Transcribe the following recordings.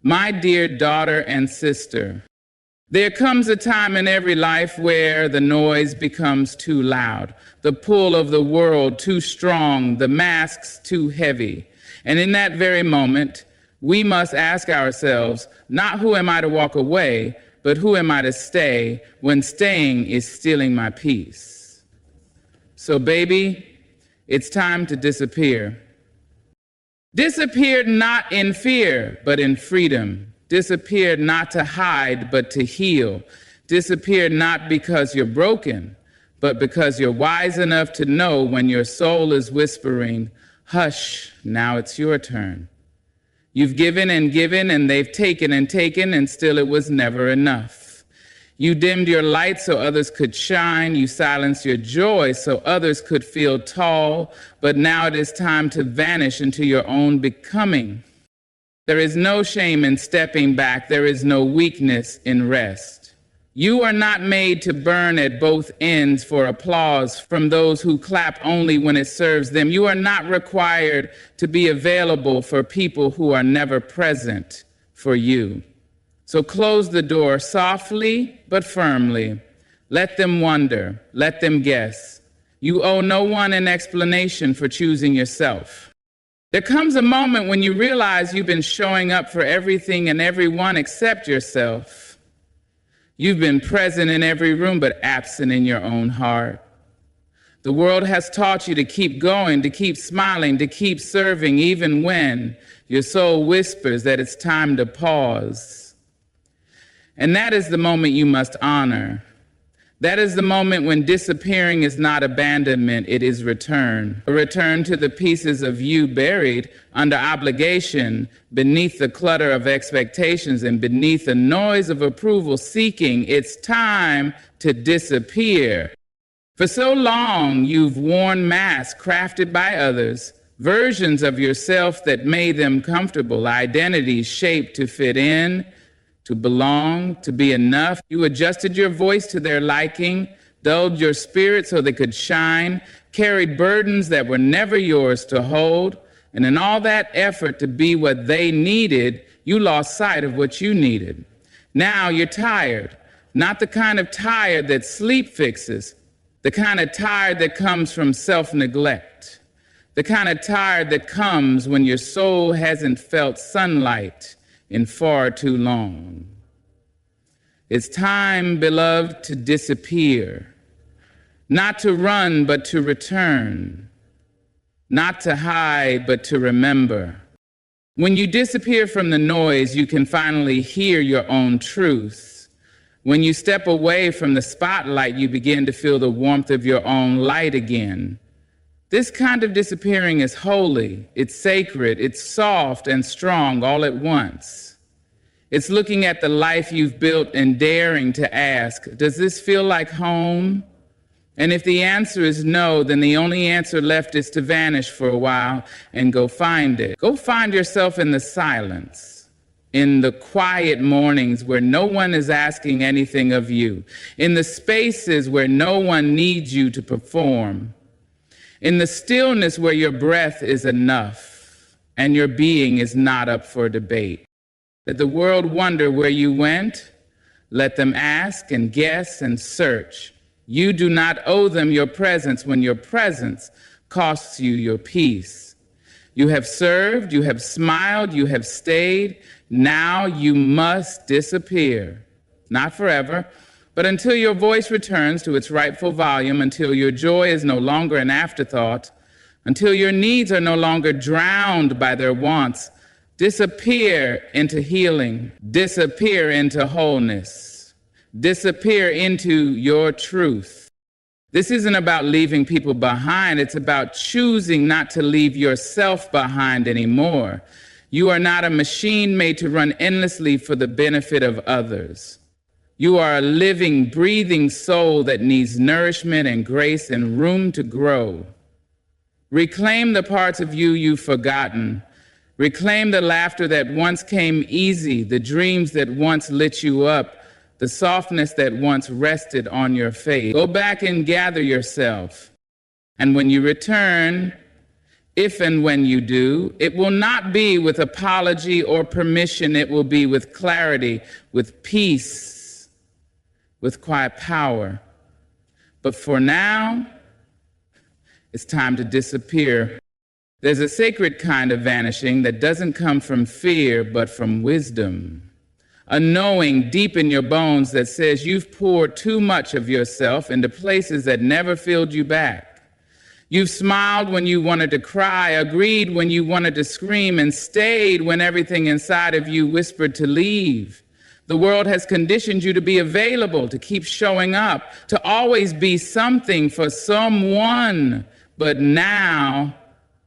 My dear daughter and sister, there comes a time in every life where the noise becomes too loud, the pull of the world too strong, the masks too heavy. And in that very moment, we must ask ourselves, not who am I to walk away, but who am I to stay when staying is stealing my peace? So baby, it's time to disappear. Disappeared not in fear, but in freedom. Disappeared not to hide, but to heal. Disappeared not because you're broken, but because you're wise enough to know when your soul is whispering, hush, now it's your turn. You've given, and they've taken, and still it was never enough. You dimmed your light so others could shine. You silenced your joy so others could feel tall. But now it is time to vanish into your own becoming. There is no shame in stepping back. There is no weakness in rest. You are not made to burn at both ends for applause from those who clap only when it serves them. You are not required to be available for people who are never present for you. So close the door softly but firmly. Let them wonder. Let them guess. You owe no one an explanation for choosing yourself. There comes a moment when you realize you've been showing up for everything and everyone except yourself. You've been present in every room but absent in your own heart. The world has taught you to keep going, to keep smiling, to keep serving, even when your soul whispers that it's time to pause. And that is the moment you must honor. That is the moment when disappearing is not abandonment, it is return. A return to the pieces of you buried under obligation, beneath the clutter of expectations and beneath the noise of approval seeking. It's time to disappear. For so long, you've worn masks crafted by others, versions of yourself that made them comfortable, identities shaped to fit in, to belong, to be enough. You adjusted your voice to their liking, dulled your spirit so they could shine, carried burdens that were never yours to hold, and in all that effort to be what they needed, you lost sight of what you needed. Now you're tired, not the kind of tired that sleep fixes, the kind of tired that comes from self-neglect, the kind of tired that comes when your soul hasn't felt sunlight in far too long. It's time, beloved, to disappear, not to run, but to return, not to hide, but to remember. When you disappear from the noise, you can finally hear your own truth. When you step away from the spotlight, you begin to feel the warmth of your own light again. This kind of disappearing is holy, it's sacred, it's soft and strong all at once. It's looking at the life you've built and daring to ask, does this feel like home? And if the answer is no, then the only answer left is to vanish for a while and go find it. Go find yourself in the silence, in the quiet mornings where no one is asking anything of you, in the spaces where no one needs you to perform, in the stillness where your breath is enough and your being is not up for debate. Let the world wonder where you went. Let them ask and guess and search. You do not owe them your presence when your presence costs you your peace. You have served, you have smiled, you have stayed. Now you must disappear. Not forever, but until your voice returns to its rightful volume, until your joy is no longer an afterthought, until your needs are no longer drowned by their wants. Disappear into healing, disappear into wholeness, disappear into your truth. This isn't about leaving people behind, it's about choosing not to leave yourself behind anymore. You are not a machine made to run endlessly for the benefit of others. You are a living, breathing soul that needs nourishment and grace and room to grow. Reclaim the parts of you you've forgotten. Reclaim the laughter that once came easy, the dreams that once lit you up, the softness that once rested on your face. Go back and gather yourself. And when you return, If and when you do, it will not be with apology or permission. It will be with clarity, with peace, with quiet power. But for now, it's time to disappear. There's a sacred kind of vanishing that doesn't come from fear, but from wisdom. A knowing deep in your bones that says you've poured too much of yourself into places that never filled you back. You've smiled when you wanted to cry, agreed when you wanted to scream, and stayed when everything inside of you whispered to leave. The world has conditioned you to be available, to keep showing up, to always be something for someone. But now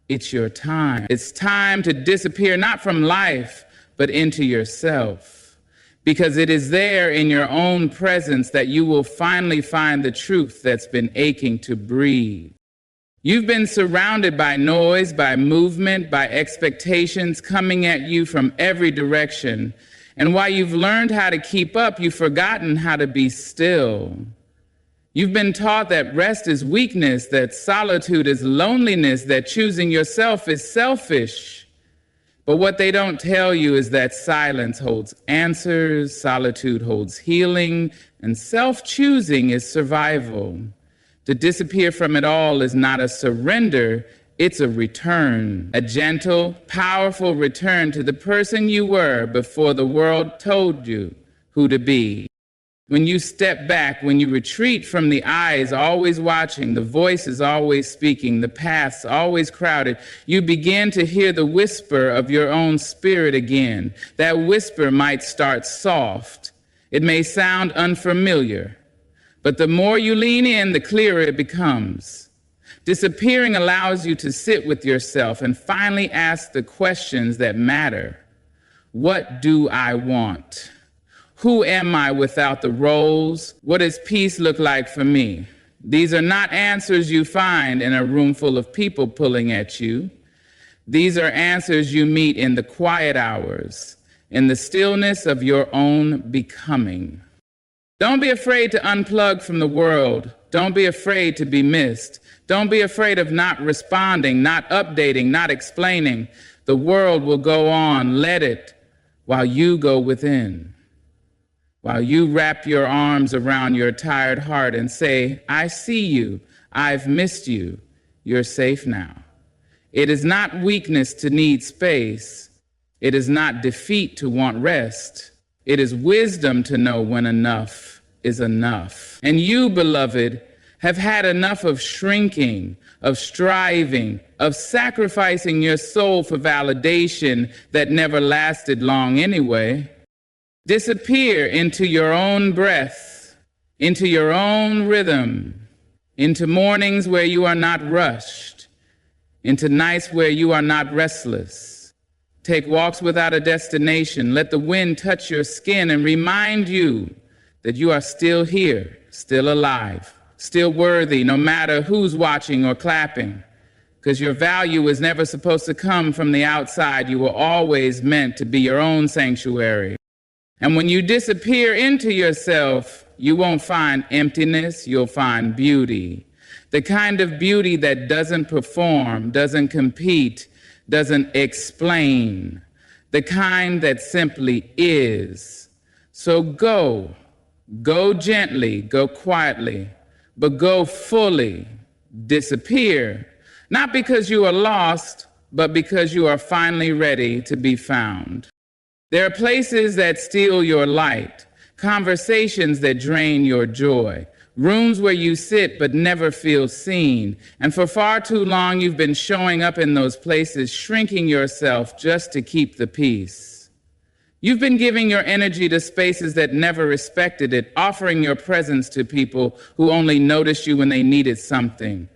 it's your time. It's time to disappear, not from life, but into yourself. Because it is there in your own presence that you will finally find the truth that's been aching to breathe. You've been surrounded by noise, by movement, by expectations coming at you from every direction. And while you've learned how to keep up, you've forgotten how to be still. You've been taught that rest is weakness, that solitude is loneliness, that choosing yourself is selfish. But what they don't tell you is that silence holds answers, solitude holds healing, and self-choosing is survival. To disappear from it all is not a surrender, it's a return, a gentle, powerful return to the person you were before the world told you who to be. When you step back, when you retreat from the eyes always watching, the voices always speaking, the paths always crowded, you begin to hear the whisper of your own spirit again. That whisper might start soft. It may sound unfamiliar, but the more you lean in, the clearer it becomes. Disappearing allows you to sit with yourself and finally ask the questions that matter. What do I want? Who am I without the roles? What does peace look like for me? These are not answers you find in a room full of people pulling at you. These are answers you meet in the quiet hours, in the stillness of your own becoming. Don't be afraid to unplug from the world. Don't be afraid to be missed. Don't be afraid of not responding, not updating, not explaining. The world will go on. Let it, while you go within. While you wrap your arms around your tired heart and say, I see you, I've missed you, you're safe now. It is not weakness to need space. It is not defeat to want rest. It is wisdom to know when enough is enough. And you, beloved, have had enough of shrinking, of striving, of sacrificing your soul for validation that never lasted long anyway. Disappear into your own breath, into your own rhythm, into mornings where you are not rushed, into nights where you are not restless. Take walks without a destination. Let the wind touch your skin and remind you that you are still here, still alive, still worthy, no matter who's watching or clapping. Because your value is never supposed to come from the outside. You were always meant to be your own sanctuary. And when you disappear into yourself, you won't find emptiness, you'll find beauty. The kind of beauty that doesn't perform, doesn't compete, doesn't explain. The kind that simply is. So go gently, go quietly, but go fully. Disappear, not because you are lost, but because you are finally ready to be found. There are places that steal your light, conversations that drain your joy, rooms where you sit but never feel seen. And for far too long, you've been showing up in those places, shrinking yourself just to keep the peace. You've been giving your energy to spaces that never respected it, offering your presence to people who only noticed you when they needed something.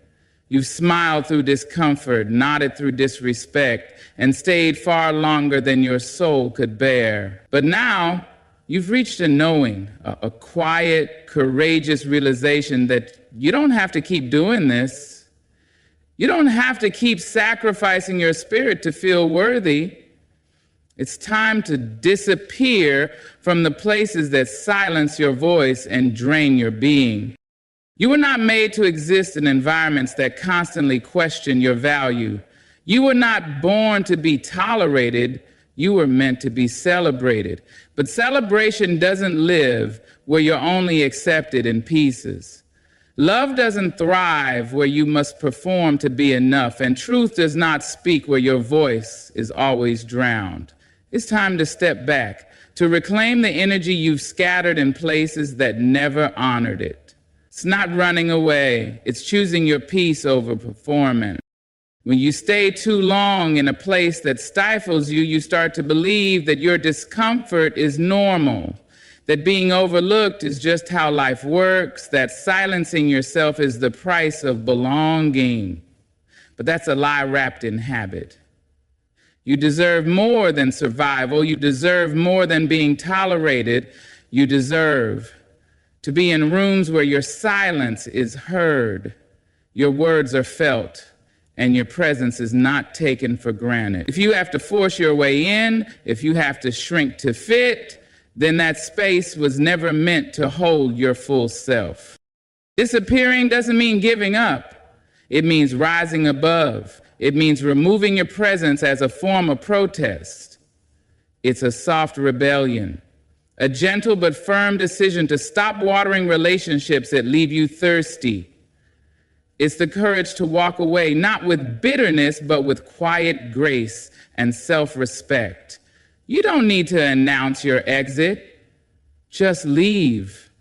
You've smiled through discomfort, nodded through disrespect, and stayed far longer than your soul could bear. But now, you've reached a knowing, a quiet, courageous realization that you don't have to keep doing this. You don't have to keep sacrificing your spirit to feel worthy. It's time to disappear from the places that silence your voice and drain your being. You were not made to exist in environments that constantly question your value. You were not born to be tolerated, you were meant to be celebrated. But celebration doesn't live where you're only accepted in pieces. Love doesn't thrive where you must perform to be enough, and truth does not speak where your voice is always drowned. It's time to step back, to reclaim the energy you've scattered in places that never honored it. It's not running away, it's choosing your peace over performance. When you stay too long in a place that stifles you, you start to believe that your discomfort is normal, that being overlooked is just how life works, that silencing yourself is the price of belonging. But that's a lie wrapped in habit. You deserve more than survival. You deserve more than being tolerated. You deserve to be in rooms where your silence is heard, your words are felt, and your presence is not taken for granted. If you have to force your way in, if you have to shrink to fit, then that space was never meant to hold your full self. Disappearing doesn't mean giving up. It means rising above. It means removing your presence as a form of protest. It's a soft rebellion, a gentle but firm decision to stop watering relationships that leave you thirsty. It's the courage to walk away, not with bitterness, but with quiet grace and self-respect. You don't need to announce your exit. Just leave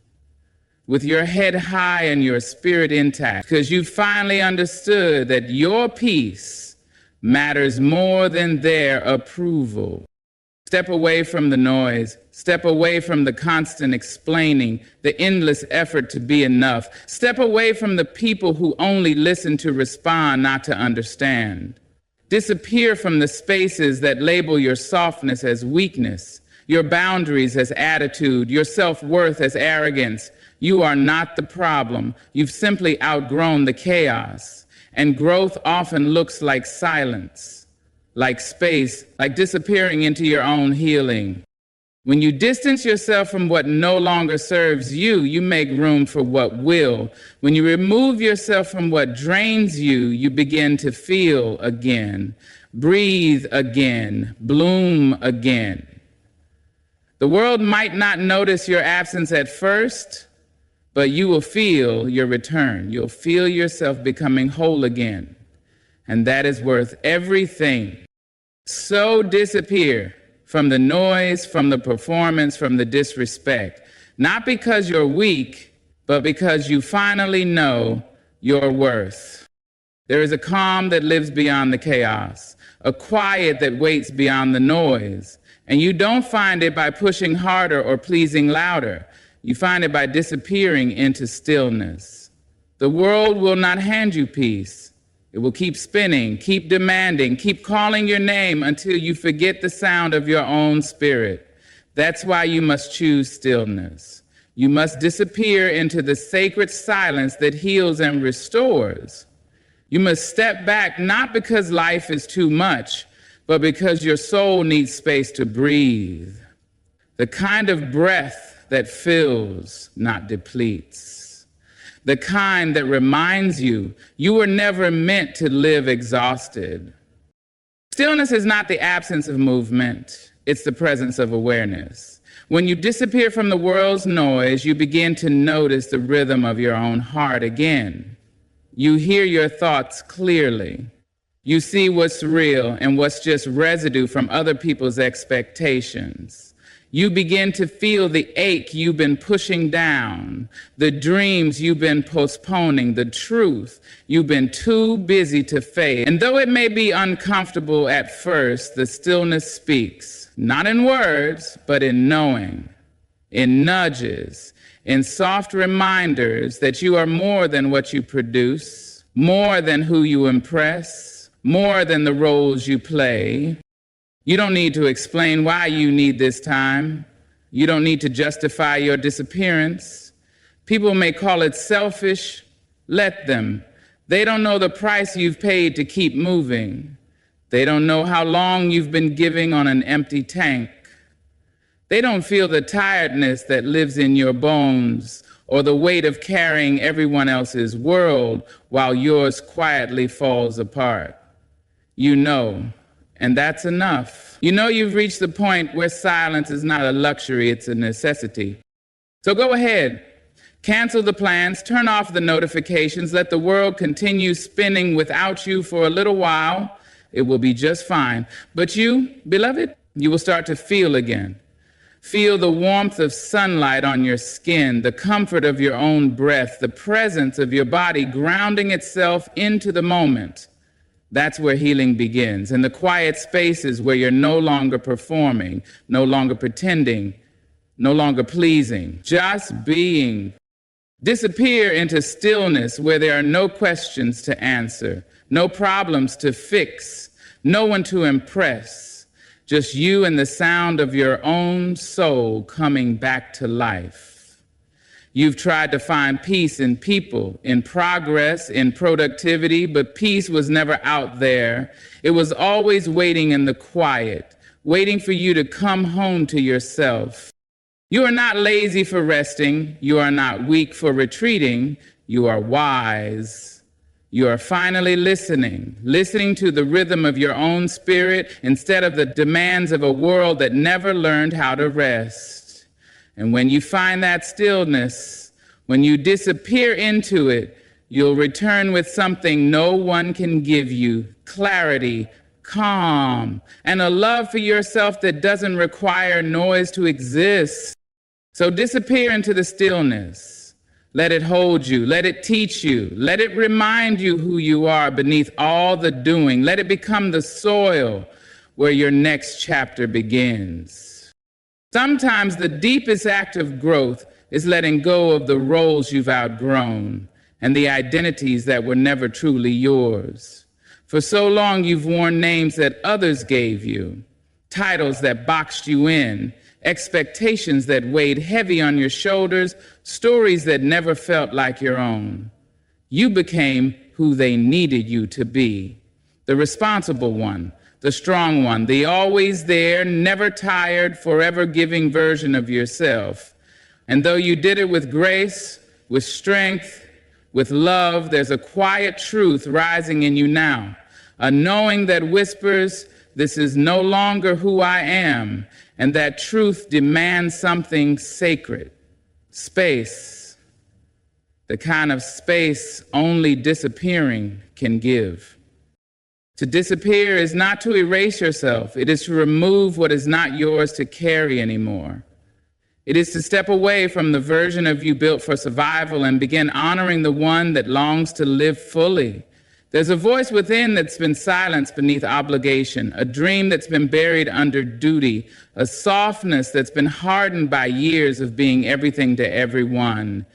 with your head high and your spirit intact, because you finally understood that your peace matters more than their approval. Step away from the noise. Step away from the constant explaining, the endless effort to be enough. Step away from the people who only listen to respond, not to understand. Disappear from the spaces that label your softness as weakness, your boundaries as attitude, your self-worth as arrogance. You are not the problem. You've simply outgrown the chaos. And growth often looks like silence, like space, like disappearing into your own healing. When you distance yourself from what no longer serves you, you make room for what will. When you remove yourself from what drains you, you begin to feel again, breathe again, bloom again. The world might not notice your absence at first, but you will feel your return. You'll feel yourself becoming whole again. And that is worth everything. So disappear from the noise, from the performance, from the disrespect. Not because you're weak, but because you finally know your worth. There is a calm that lives beyond the chaos, a quiet that waits beyond the noise. And you don't find it by pushing harder or pleasing louder. You find it by disappearing into stillness. The world will not hand you peace. It will keep spinning, keep demanding, keep calling your name until you forget the sound of your own spirit. That's why you must choose stillness. You must disappear into the sacred silence that heals and restores. You must step back not because life is too much, but because your soul needs space to breathe. The kind of breath that fills, not depletes. The kind that reminds you you were never meant to live exhausted. Stillness is not the absence of movement, it's the presence of awareness. When you disappear from the world's noise, you begin to notice the rhythm of your own heart again. You hear your thoughts clearly. You see what's real and what's just residue from other people's expectations. You begin to feel the ache you've been pushing down, the dreams you've been postponing, the truth you've been too busy to face. And though it may be uncomfortable at first, the stillness speaks, not in words, but in knowing, in nudges, in soft reminders that you are more than what you produce, more than who you impress, more than the roles you play. You don't need to explain why you need this time. You don't need to justify your disappearance. People may call it selfish. Let them. They don't know the price you've paid to keep moving. They don't know how long you've been giving on an empty tank. They don't feel the tiredness that lives in your bones or the weight of carrying everyone else's world while yours quietly falls apart. You know, and that's enough. You know you've reached the point where silence is not a luxury, it's a necessity. So go ahead, cancel the plans, turn off the notifications, let the world continue spinning without you for a little while. It will be just fine. But you, beloved, you will start to feel again. Feel the warmth of sunlight on your skin, the comfort of your own breath, the presence of your body grounding itself into the moment. That's where healing begins, in the quiet spaces where you're no longer performing, no longer pretending, no longer pleasing, just being. Disappear into stillness where there are no questions to answer, no problems to fix, no one to impress, just you and the sound of your own soul coming back to life. You've tried to find peace in people, in progress, in productivity, but peace was never out there. It was always waiting in the quiet, waiting for you to come home to yourself. You are not lazy for resting. You are not weak for retreating. You are wise. You are finally listening to the rhythm of your own spirit instead of the demands of a world that never learned how to rest. And when you find that stillness, when you disappear into it, you'll return with something no one can give you: clarity, calm, and a love for yourself that doesn't require noise to exist. So disappear into the stillness. Let it hold you. Let it teach you. Let it remind you who you are beneath all the doing. Let it become the soil where your next chapter begins. Sometimes the deepest act of growth is letting go of the roles you've outgrown and the identities that were never truly yours. For so long, you've worn names that others gave you, titles that boxed you in, expectations that weighed heavy on your shoulders, stories that never felt like your own. You became who they needed you to be, the responsible one, the strong one, the always there, never tired, forever giving version of yourself. And though you did it with grace, with strength, with love, there's a quiet truth rising in you now, a knowing that whispers, "This is no longer who I am," and that truth demands something sacred: space, the kind of space only disappearing can give. To disappear is not to erase yourself. It is to remove what is not yours to carry anymore. It is to step away from the version of you built for survival and begin honoring the one that longs to live fully. There's a voice within that's been silenced beneath obligation, a dream that's been buried under duty, a softness that's been hardened by years of being everything to everyone.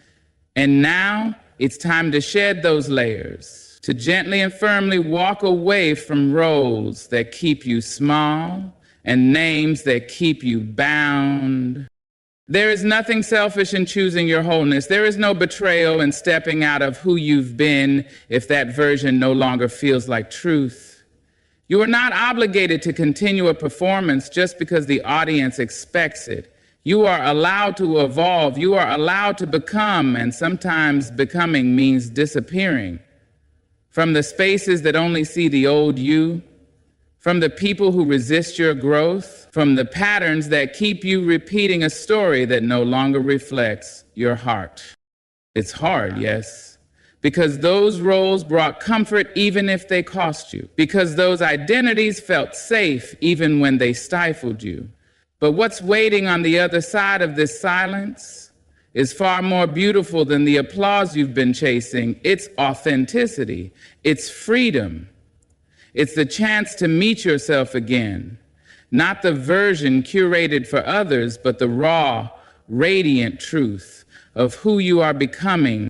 And now it's time to shed those layers, to gently and firmly walk away from roles that keep you small and names that keep you bound. There is nothing selfish in choosing your wholeness. There is no betrayal in stepping out of who you've been if that version no longer feels like truth. You are not obligated to continue a performance just because the audience expects it. You are allowed to evolve. You are allowed to become, and sometimes becoming means disappearing. From the spaces that only see the old you, from the people who resist your growth, from the patterns that keep you repeating a story that no longer reflects your heart. It's hard, yes, because those roles brought comfort even if they cost you, because those identities felt safe even when they stifled you. But what's waiting on the other side of this silence is far more beautiful than the applause you've been chasing. It's authenticity. It's freedom. It's the chance to meet yourself again, not the version curated for others, but the raw, radiant truth of who you are becoming.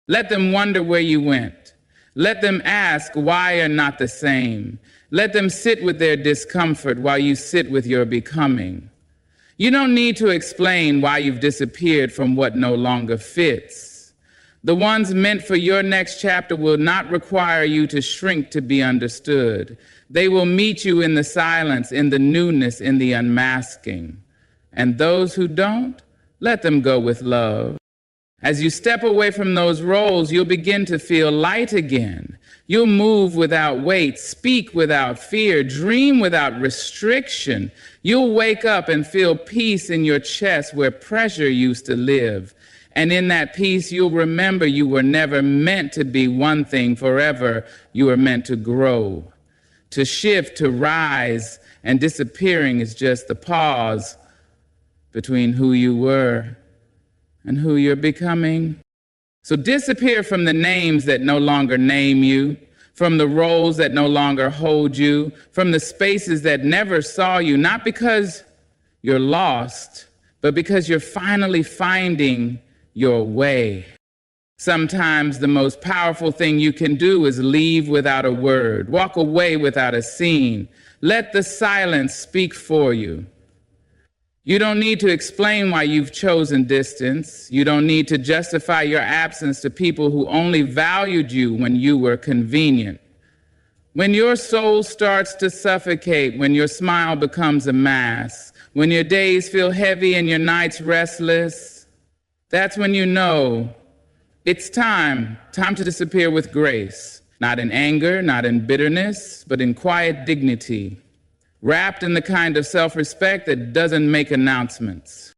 Let them wonder where you went. Let them ask why you're not the same. Let them sit with their discomfort while you sit with your becoming. You don't need to explain why you've disappeared from what no longer fits. The ones meant for your next chapter will not require you to shrink to be understood. They will meet you in the silence, in the newness, in the unmasking. And those who don't, let them go with love. As you step away from those roles, you'll begin to feel light again. You'll move without weight, speak without fear, dream without restriction. You'll wake up and feel peace in your chest where pressure used to live. And in that peace, you'll remember you were never meant to be one thing forever. You were meant to grow, to shift, to rise, and disappearing is just the pause between who you were and who you're becoming. So disappear from the names that no longer name you, from the roles that no longer hold you, from the spaces that never saw you, not because you're lost, but because you're finally finding your way. Sometimes the most powerful thing you can do is leave without a word, walk away without a scene. Let the silence speak for you. You don't need to explain why you've chosen distance. You don't need to justify your absence to people who only valued you when you were convenient. When your soul starts to suffocate, when your smile becomes a mask, when your days feel heavy and your nights restless, that's when you know it's time to disappear with grace, not in anger, not in bitterness, but in quiet dignity, wrapped in the kind of self-respect that doesn't make announcements.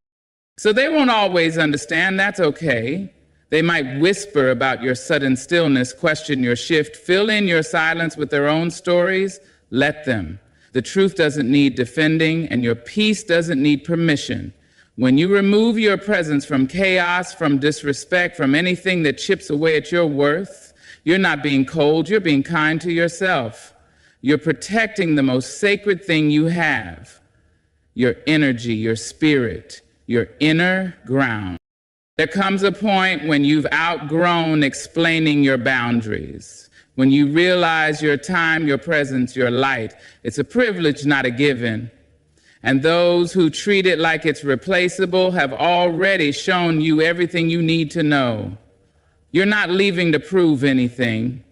So they won't always understand, that's okay. They might whisper about your sudden stillness, question your shift, fill in your silence with their own stories. Let them. The truth doesn't need defending, and your peace doesn't need permission. When you remove your presence from chaos, from disrespect, from anything that chips away at your worth, you're not being cold, you're being kind to yourself. You're protecting the most sacred thing you have, your energy, your spirit, your inner ground. There comes a point when you've outgrown explaining your boundaries, when you realize your time, your presence, your light. It's a privilege, not a given. And those who treat it like it's replaceable have already shown you everything you need to know. You're not leaving to prove anything.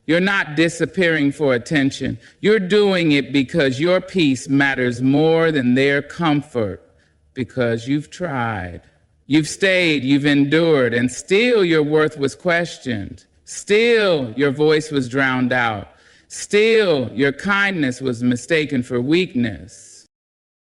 You're not disappearing for attention. You're doing it because your peace matters more than their comfort, because you've tried. You've stayed, you've endured, and still your worth was questioned. Still your voice was drowned out. Still your kindness was mistaken for weakness.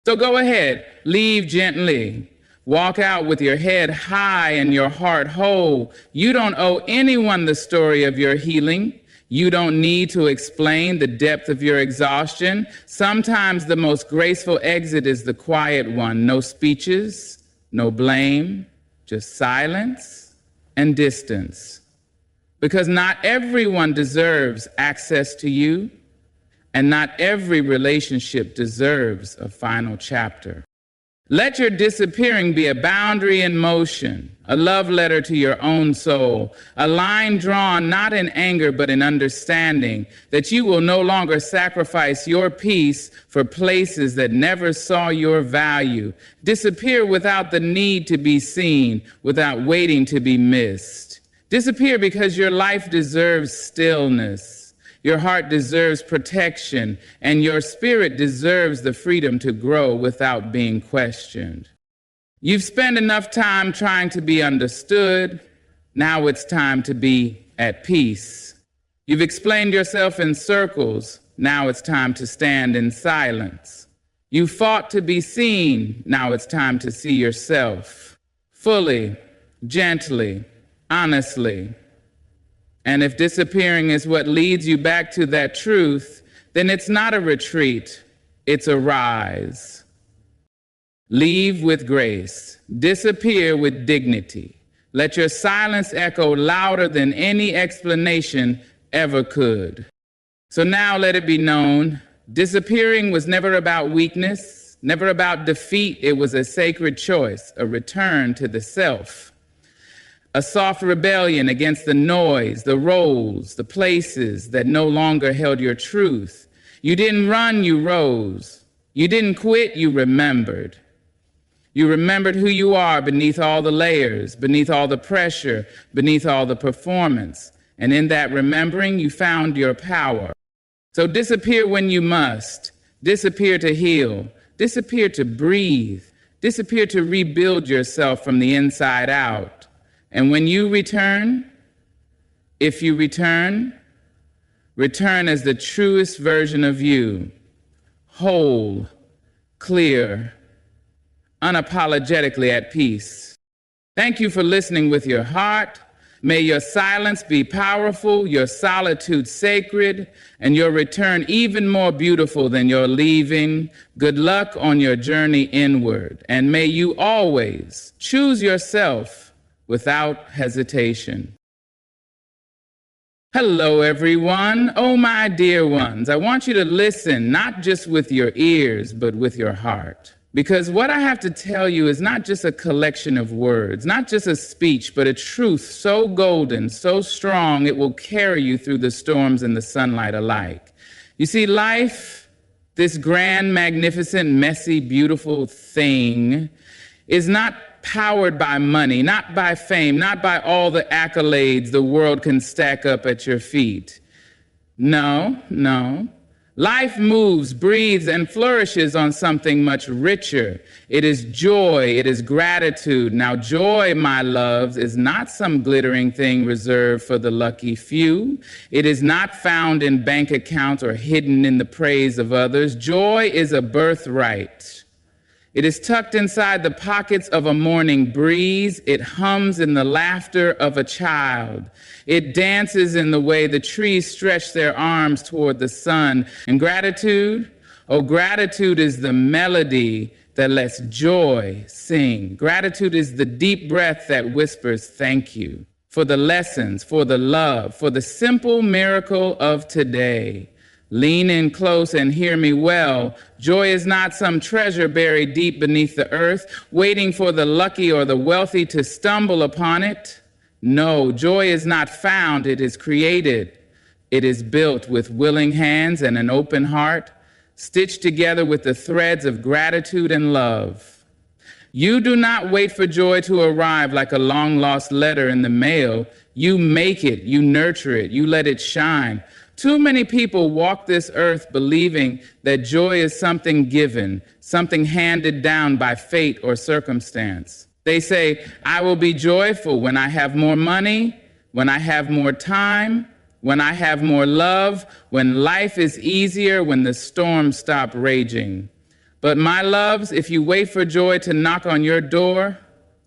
So go ahead, leave gently. Walk out with your head high and your heart whole. You don't owe anyone the story of your healing. You don't need to explain the depth of your exhaustion. Sometimes the most graceful exit is the quiet one. No speeches, no blame, just silence and distance. Because not everyone deserves access to you, and not every relationship deserves a final chapter. Let your disappearing be a boundary in motion, a love letter to your own soul, a line drawn not in anger but in understanding, that you will no longer sacrifice your peace for places that never saw your value. Disappear without the need to be seen, without waiting to be missed. Disappear because your life deserves stillness. Your heart deserves protection, and your spirit deserves the freedom to grow without being questioned. You've spent enough time trying to be understood. Now it's time to be at peace. You've explained yourself in circles. Now it's time to stand in silence. You fought to be seen. Now it's time to see yourself fully, gently, honestly. And if disappearing is what leads you back to that truth, then it's not a retreat, it's a rise. Leave with grace, disappear with dignity. Let your silence echo louder than any explanation ever could. So now let it be known, disappearing was never about weakness, never about defeat. It was a sacred choice, a return to the self. A soft rebellion against the noise, the roles, the places that no longer held your truth. You didn't run, you rose. You didn't quit, you remembered. You remembered who you are beneath all the layers, beneath all the pressure, beneath all the performance. And in that remembering, you found your power. So disappear when you must. Disappear to heal. Disappear to breathe. Disappear to rebuild yourself from the inside out. And when you return, if you return, return as the truest version of you, whole, clear, unapologetically at peace. Thank you for listening with your heart. May your silence be powerful, your solitude sacred, and your return even more beautiful than your leaving. Good luck on your journey inward, and may you always choose yourself without hesitation. Hello, everyone. Oh, my dear ones, I want you to listen, not just with your ears, but with your heart. Because what I have to tell you is not just a collection of words, not just a speech, but a truth so golden, so strong, it will carry you through the storms and the sunlight alike. You see, life, this grand, magnificent, messy, beautiful thing, is not powered by money, not by fame, not by all the accolades the world can stack up at your feet. No. Life moves, breathes, and flourishes on something much richer. It is joy, it is gratitude. Now, joy, my loves, is not some glittering thing reserved for the lucky few. It is not found in bank accounts or hidden in the praise of others. Joy is a birthright. It is tucked inside the pockets of a morning breeze. It hums in the laughter of a child. It dances in the way the trees stretch their arms toward the sun. And gratitude? Oh, gratitude is the melody that lets joy sing. Gratitude is the deep breath that whispers thank you for the lessons, for the love, for the simple miracle of today. Lean in close and hear me well. Joy is not some treasure buried deep beneath the earth, waiting for the lucky or the wealthy to stumble upon it. No, joy is not found, it is created. It is built with willing hands and an open heart, stitched together with the threads of gratitude and love. You do not wait for joy to arrive like a long-lost letter in the mail. You make it, you nurture it, you let it shine. Too many people walk this earth believing that joy is something given, something handed down by fate or circumstance. They say, I will be joyful when I have more money, when I have more time, when I have more love, when life is easier, when the storms stop raging. But my loves, if you wait for joy to knock on your door,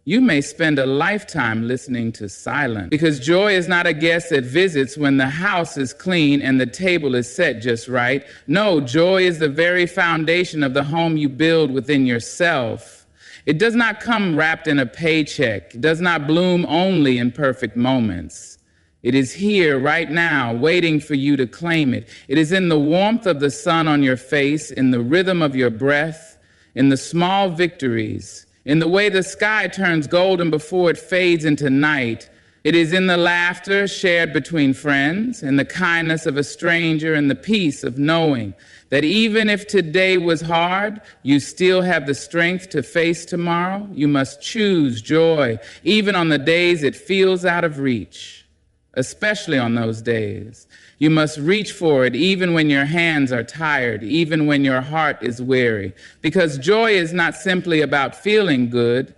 you may spend a lifetime listening to silence, because joy is not a guest that visits when the house is clean and the table is set just right. No, joy is the very foundation of the home you build within yourself. It does not come wrapped in a paycheck. It does not bloom only in perfect moments. It is here right now, waiting for you to claim it. It is in the warmth of the sun on your face, in the rhythm of your breath, in the small victories, in the way the sky turns golden before it fades into night. It is in the laughter shared between friends, in the kindness of a stranger, and the peace of knowing that even if today was hard, you still have the strength to face tomorrow. You must choose joy, even on the days it feels out of reach, especially on those days. You must reach for it even when your hands are tired, even when your heart is weary. Because joy is not simply about feeling good.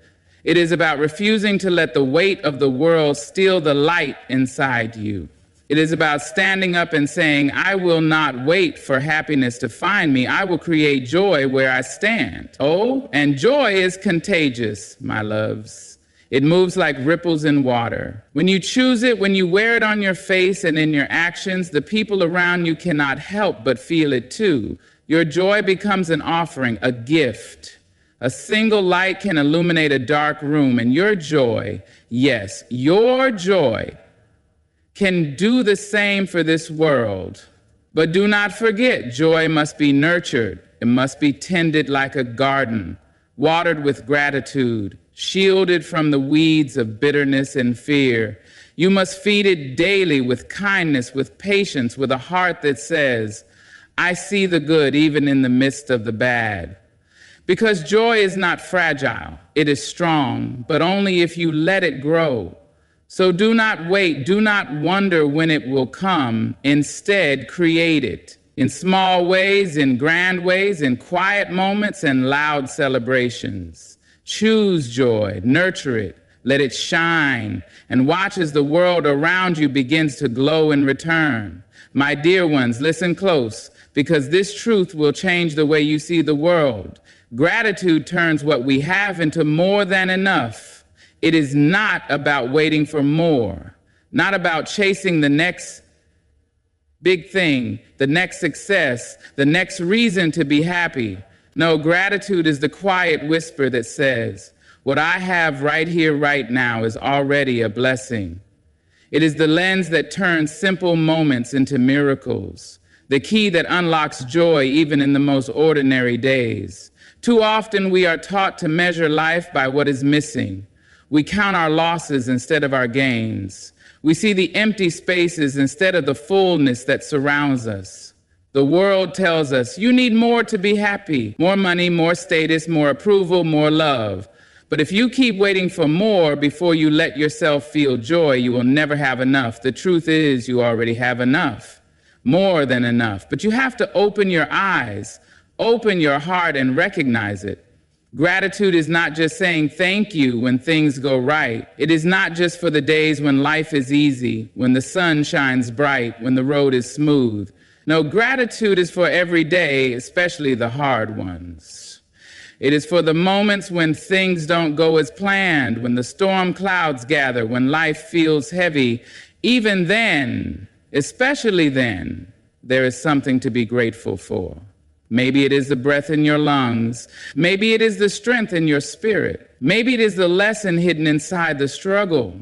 It is about refusing to let the weight of the world steal the light inside you. It is about standing up and saying, I will not wait for happiness to find me. I will create joy where I stand. Oh, and joy is contagious, my loves. It moves like ripples in water. When you choose it, when you wear it on your face and in your actions, the people around you cannot help but feel it too. Your joy becomes an offering, a gift. A single light can illuminate a dark room, and your joy, yes, your joy, can do the same for this world. But do not forget, joy must be nurtured. It must be tended like a garden, watered with gratitude, shielded from the weeds of bitterness and fear. You must feed it daily with kindness, with patience, with a heart that says, I see the good even in the midst of the bad. Because joy is not fragile, it is strong, but only if you let it grow. So do not wait, do not wonder when it will come. Instead, create it. In small ways, in grand ways, in quiet moments and loud celebrations. Choose joy, nurture it, Let it shine, and watch as the world around you begins to glow in return. My dear ones, listen close, because this truth will change the way you see the world. Gratitude turns what we have into more than enough. It is not about waiting for more, not about chasing the next big thing, the next success, the next reason to be happy. No, gratitude is the quiet whisper that says, what I have right here, right now is already a blessing. It is the lens that turns simple moments into miracles, the key that unlocks joy even in the most ordinary days. Too often we are taught to measure life by what is missing. We count our losses instead of our gains. We see the empty spaces instead of the fullness that surrounds us. The world tells us, you need more to be happy, more money, more status, more approval, more love. But if you keep waiting for more before you let yourself feel joy, you will never have enough. The truth is you already have enough, more than enough. But you have to open your eyes, open your heart, and recognize it. Gratitude is not just saying thank you when things go right. It is not just for the days when life is easy, when the sun shines bright, when the road is smooth. No, gratitude is for every day, especially the hard ones. It is for the moments when things don't go as planned, when the storm clouds gather, when life feels heavy. Even then, especially then, there is something to be grateful for. Maybe it is the breath in your lungs. Maybe it is the strength in your spirit. Maybe it is the lesson hidden inside the struggle.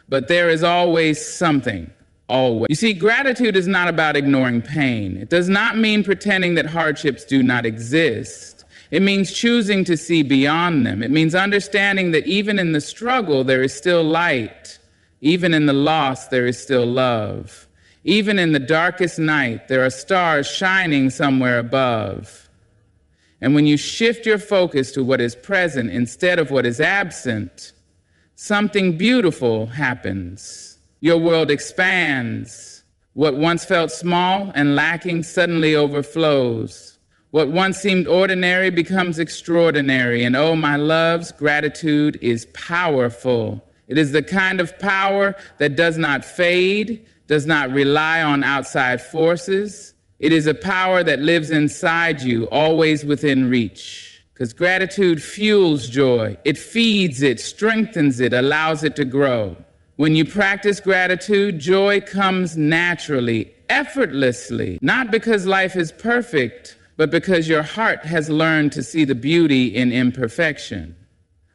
But there is always something, always. You see, gratitude is not about ignoring pain. It does not mean pretending that hardships do not exist. It means choosing to see beyond them. It means understanding that even in the struggle, there is still light. Even in the loss, there is still love. Even in the darkest night, there are stars shining somewhere above. And when you shift your focus to what is present instead of what is absent, something beautiful happens. Your world expands. What once felt small and lacking suddenly overflows. What once seemed ordinary becomes extraordinary. And oh, my loves, gratitude is powerful. It is the kind of power that does not fade, does not rely on outside forces. It is a power that lives inside you, always within reach. Because gratitude fuels joy. It feeds it, strengthens it, allows it to grow. When you practice gratitude, joy comes naturally, effortlessly, not because life is perfect, but because your heart has learned to see the beauty in imperfection.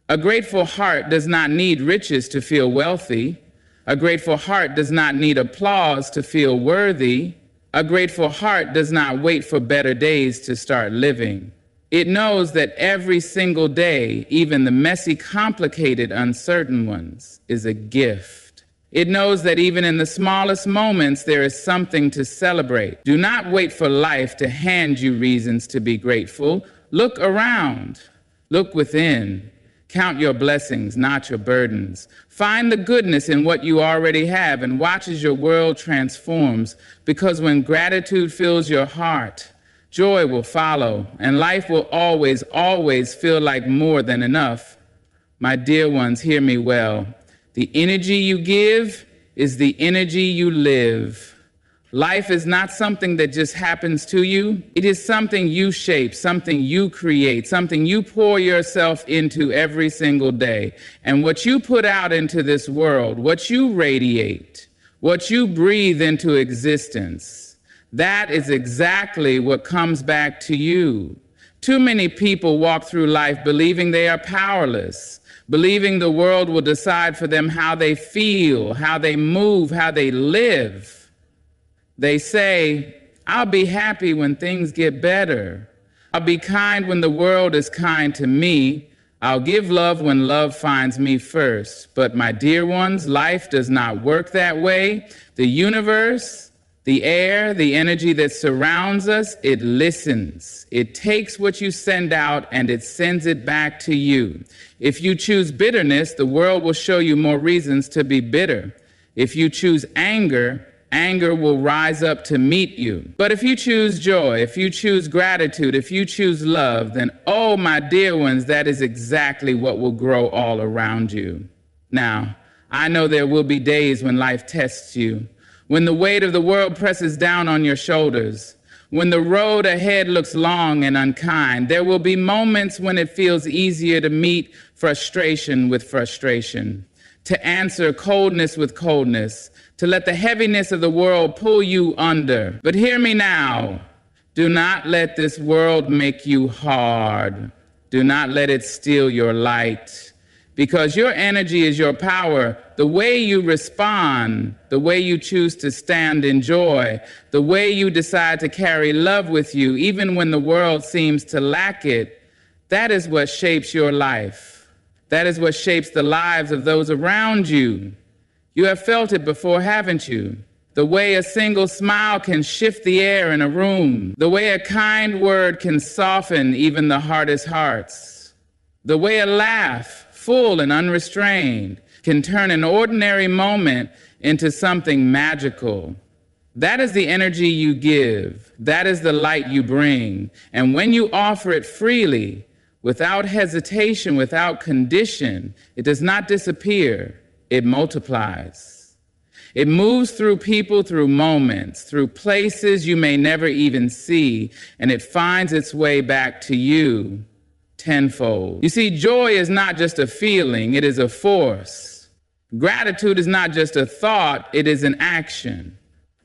A grateful heart does not need riches to feel wealthy. A grateful heart does not need applause to feel worthy. A grateful heart does not wait for better days to start living. It knows that every single day, even the messy, complicated, uncertain ones, is a gift. It knows that even in the smallest moments, there is something to celebrate. Do not wait for life to hand you reasons to be grateful. Look around. Look within. Count your blessings, not your burdens. Find the goodness in what you already have and watch as your world transforms. Because when gratitude fills your heart, joy will follow, and life will always, always feel like more than enough. My dear ones, hear me well. The energy you give is the energy you live. Life is not something that just happens to you. It is something you shape, something you create, something you pour yourself into every single day. And what you put out into this world, what you radiate, what you breathe into existence, that is exactly what comes back to you. Too many people walk through life believing they are powerless, believing the world will decide for them how they feel, how they move, how they live. They say, I'll be happy when things get better. I'll be kind when the world is kind to me. I'll give love when love finds me first. But my dear ones, life does not work that way. The universe, the air, the energy that surrounds us, it listens. It takes what you send out and it sends it back to you. If you choose bitterness, the world will show you more reasons to be bitter. If you choose anger, anger will rise up to meet you. But if you choose joy, if you choose gratitude, if you choose love, then, oh, my dear ones, that is exactly what will grow all around you. Now, I know there will be days when life tests you, when the weight of the world presses down on your shoulders, when the road ahead looks long and unkind. There will be moments when it feels easier to meet frustration with frustration, to answer coldness with coldness, to let the heaviness of the world pull you under. But hear me now. Do not let this world make you hard. Do not let it steal your light. Because your energy is your power. The way you respond, the way you choose to stand in joy, the way you decide to carry love with you, even when the world seems to lack it, that is what shapes your life. That is what shapes the lives of those around you. You have felt it before, haven't you? The way a single smile can shift the air in a room. The way a kind word can soften even the hardest hearts. The way a laugh, full and unrestrained, can turn an ordinary moment into something magical. That is the energy you give. That is the light you bring. And when you offer it freely, without hesitation, without condition, it does not disappear. It multiplies. It moves through people, through moments, through places you may never even see, and it finds its way back to you tenfold. You see, joy is not just a feeling, it is a force. Gratitude is not just a thought, it is an action.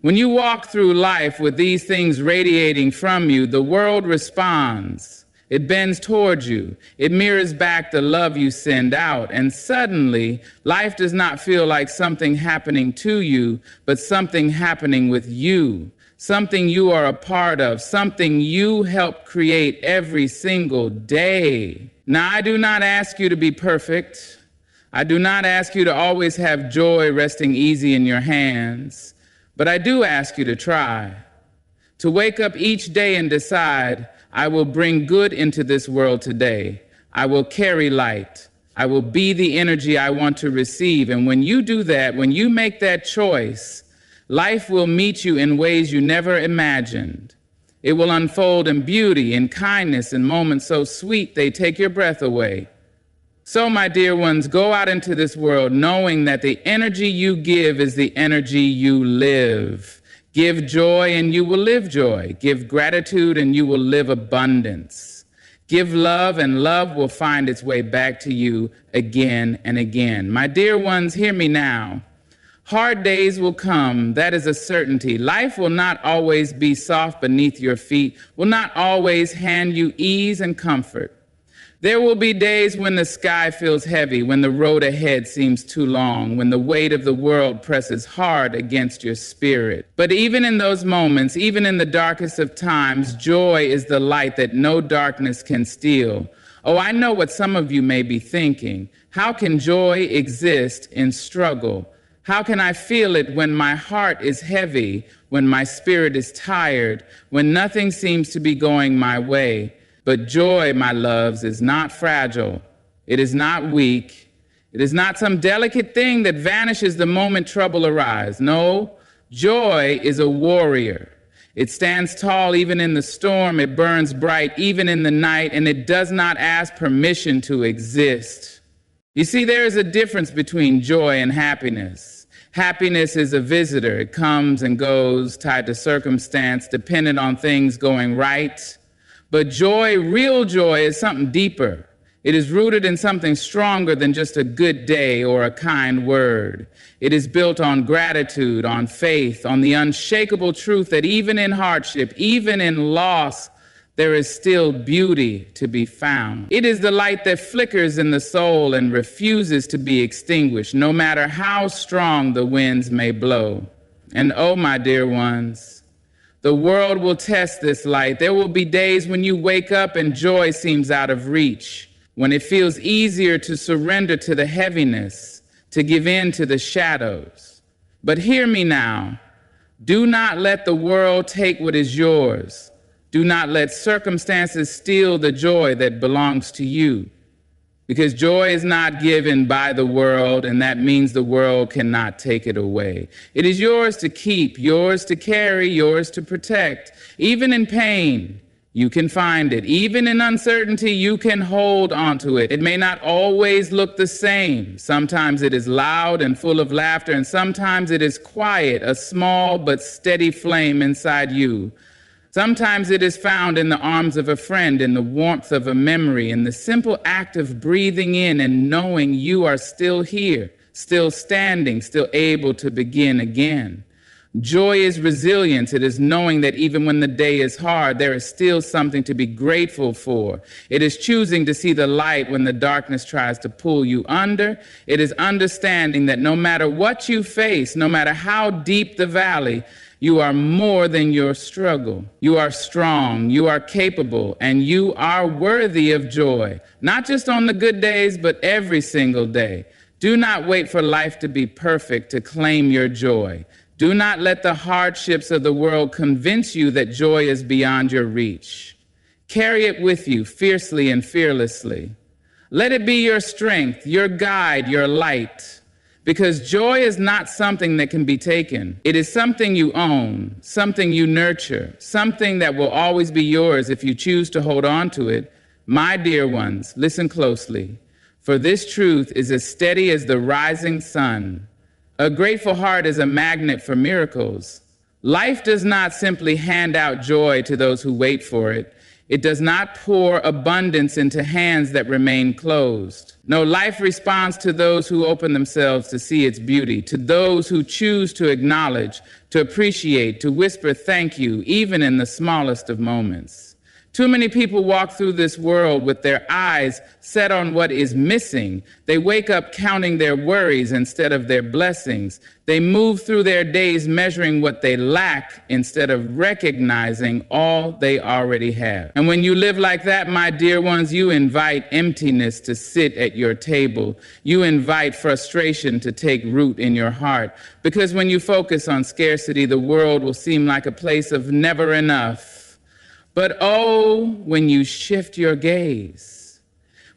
When you walk through life with these things radiating from you, the world responds. It bends towards you. It mirrors back the love you send out. And suddenly, life does not feel like something happening to you, but something happening with you. Something you are a part of, something you help create every single day. Now, I do not ask you to be perfect. I do not ask you to always have joy resting easy in your hands. But I do ask you to try. To wake up each day and decide, I will bring good into this world today. I will carry light. I will be the energy I want to receive. And when you do that, when you make that choice, life will meet you in ways you never imagined. It will unfold in beauty, in kindness, in moments so sweet they take your breath away. So, my dear ones, go out into this world knowing that the energy you give is the energy you live. Give joy and you will live joy. Give gratitude and you will live abundance. Give love and love will find its way back to you again and again. My dear ones, hear me now. Hard days will come, that is a certainty. Life will not always be soft beneath your feet, will not always hand you ease and comfort. There will be days when the sky feels heavy, when the road ahead seems too long, when the weight of the world presses hard against your spirit. But even in those moments, even in the darkest of times, joy is the light that no darkness can steal. Oh, I know what some of you may be thinking. How can joy exist in struggle? How can I feel it when my heart is heavy, when my spirit is tired, when nothing seems to be going my way? But joy, my loves, is not fragile. It is not weak. It is not some delicate thing that vanishes the moment trouble arises. No, joy is a warrior. It stands tall even in the storm. It burns bright even in the night, and it does not ask permission to exist. You see, there is a difference between joy and happiness. Happiness is a visitor. It comes and goes, tied to circumstance, dependent on things going right. But joy, real joy, is something deeper. It is rooted in something stronger than just a good day or a kind word. It is built on gratitude, on faith, on the unshakable truth that even in hardship, even in loss, there is still beauty to be found. It is the light that flickers in the soul and refuses to be extinguished, no matter how strong the winds may blow. And oh, my dear ones, the world will test this light. There will be days when you wake up and joy seems out of reach, when it feels easier to surrender to the heaviness, to give in to the shadows. But hear me now. Do not let the world take what is yours. Do not let circumstances steal the joy that belongs to you. Because joy is not given by the world, and that means the world cannot take it away. It is yours to keep, yours to carry, yours to protect. Even in pain, You can find it. Even in uncertainty, you can hold onto it. It may not always look the same. Sometimes it is loud and full of laughter, and sometimes it is quiet, a small but steady flame inside you. Sometimes it is found in the arms of a friend, in the warmth of a memory, in the simple act of breathing in and knowing you are still here, still standing, still able to begin again. Joy is resilience. It is knowing that even when the day is hard, there is still something to be grateful for. It is choosing to see the light when the darkness tries to pull you under. It is understanding that no matter what you face, no matter how deep the valley, you are more than your struggle. You are strong, you are capable, and you are worthy of joy. Not just on the good days, but every single day. Do not wait for life to be perfect to claim your joy. Do not let the hardships of the world convince you that joy is beyond your reach. Carry it with you fiercely and fearlessly. Let it be your strength, your guide, your light. Because joy is not something that can be taken. It is something you own, something you nurture, something that will always be yours if you choose to hold on to it. My dear ones, listen closely. For this truth is as steady as the rising sun. A grateful heart is a magnet for miracles. Life does not simply hand out joy to those who wait for it. It does not pour abundance into hands that remain closed. No, life responds to those who open themselves to see its beauty, to those who choose to acknowledge, to appreciate, to whisper thank you, even in the smallest of moments. Too many people walk through this world with their eyes set on what is missing. They wake up counting their worries instead of their blessings. They move through their days measuring what they lack instead of recognizing all they already have. And when you live like that, my dear ones, you invite emptiness to sit at your table. You invite frustration to take root in your heart. Because when you focus on scarcity, the world will seem like a place of never enough. But oh, when you shift your gaze,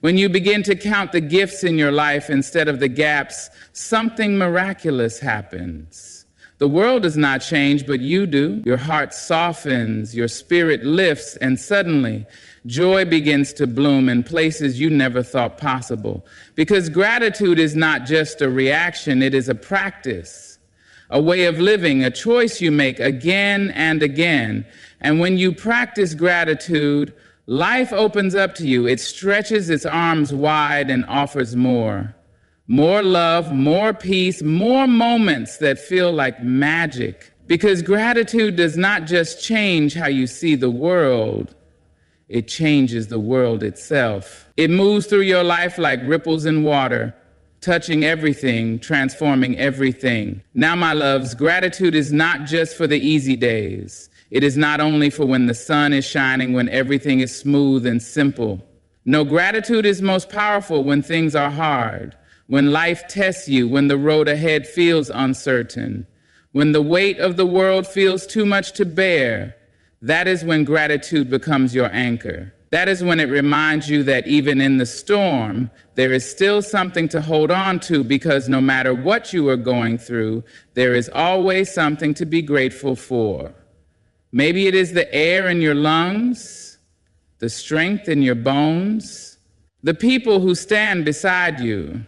when you begin to count the gifts in your life instead of the gaps, something miraculous happens. The world does not change, but you do. Your heart softens, your spirit lifts, and suddenly joy begins to bloom in places you never thought possible. Because gratitude is not just a reaction, it is a practice, a way of living, a choice you make again and again. And when you practice gratitude, life opens up to you. It stretches its arms wide and offers more. More love, more peace, more moments that feel like magic. Because gratitude does not just change how you see the world, it changes the world itself. It moves through your life like ripples in water, touching everything, transforming everything. Now, my loves, gratitude is not just for the easy days. It is not only for when the sun is shining, when everything is smooth and simple. No, gratitude is most powerful when things are hard, when life tests you, when the road ahead feels uncertain, when the weight of the world feels too much to bear. That is when gratitude becomes your anchor. That is when it reminds you that even in the storm, there is still something to hold on to, because no matter what you are going through, there is always something to be grateful for. Maybe it is the air in your lungs, the strength in your bones, the people who stand beside you.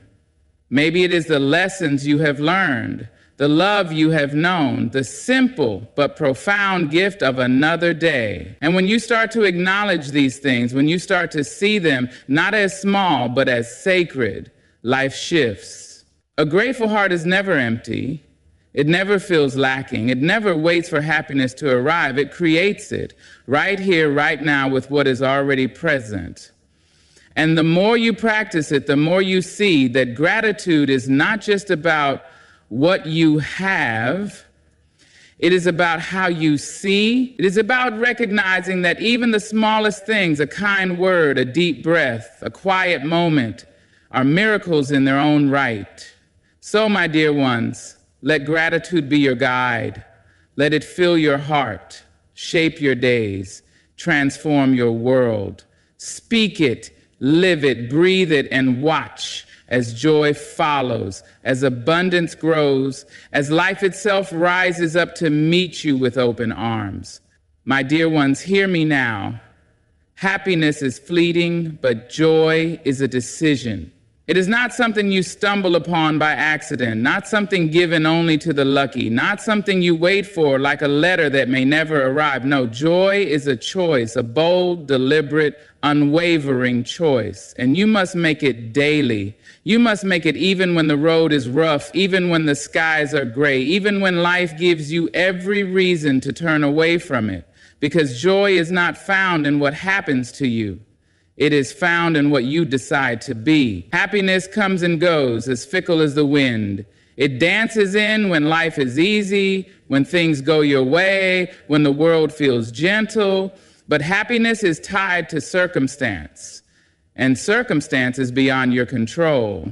Maybe it is the lessons you have learned, the love you have known, the simple but profound gift of another day. And when you start to acknowledge these things, when you start to see them not as small but as sacred, life shifts. A grateful heart is never empty. It never feels lacking. It never waits for happiness to arrive. It creates it right here, right now, with what is already present. And the more you practice it, the more you see that gratitude is not just about what you have. It is about how you see. It is about recognizing that even the smallest things, a kind word, a deep breath, a quiet moment, are miracles in their own right. So, my dear ones, let gratitude be your guide. Let it fill your heart, shape your days, transform your world. Speak it, live it, breathe it, and watch as joy follows, as abundance grows, as life itself rises up to meet you with open arms. My dear ones, hear me now. Happiness is fleeting, but joy is a decision. It is not something you stumble upon by accident, not something given only to the lucky, not something you wait for like a letter that may never arrive. No, joy is a choice, a bold, deliberate, unwavering choice. And you must make it daily. You must make it even when the road is rough, even when the skies are gray, even when life gives you every reason to turn away from it. Because joy is not found in what happens to you. It is found in what you decide to be. Happiness comes and goes, as fickle as the wind. It dances in when life is easy, when things go your way, when the world feels gentle. But happiness is tied to circumstance, and circumstance is beyond your control.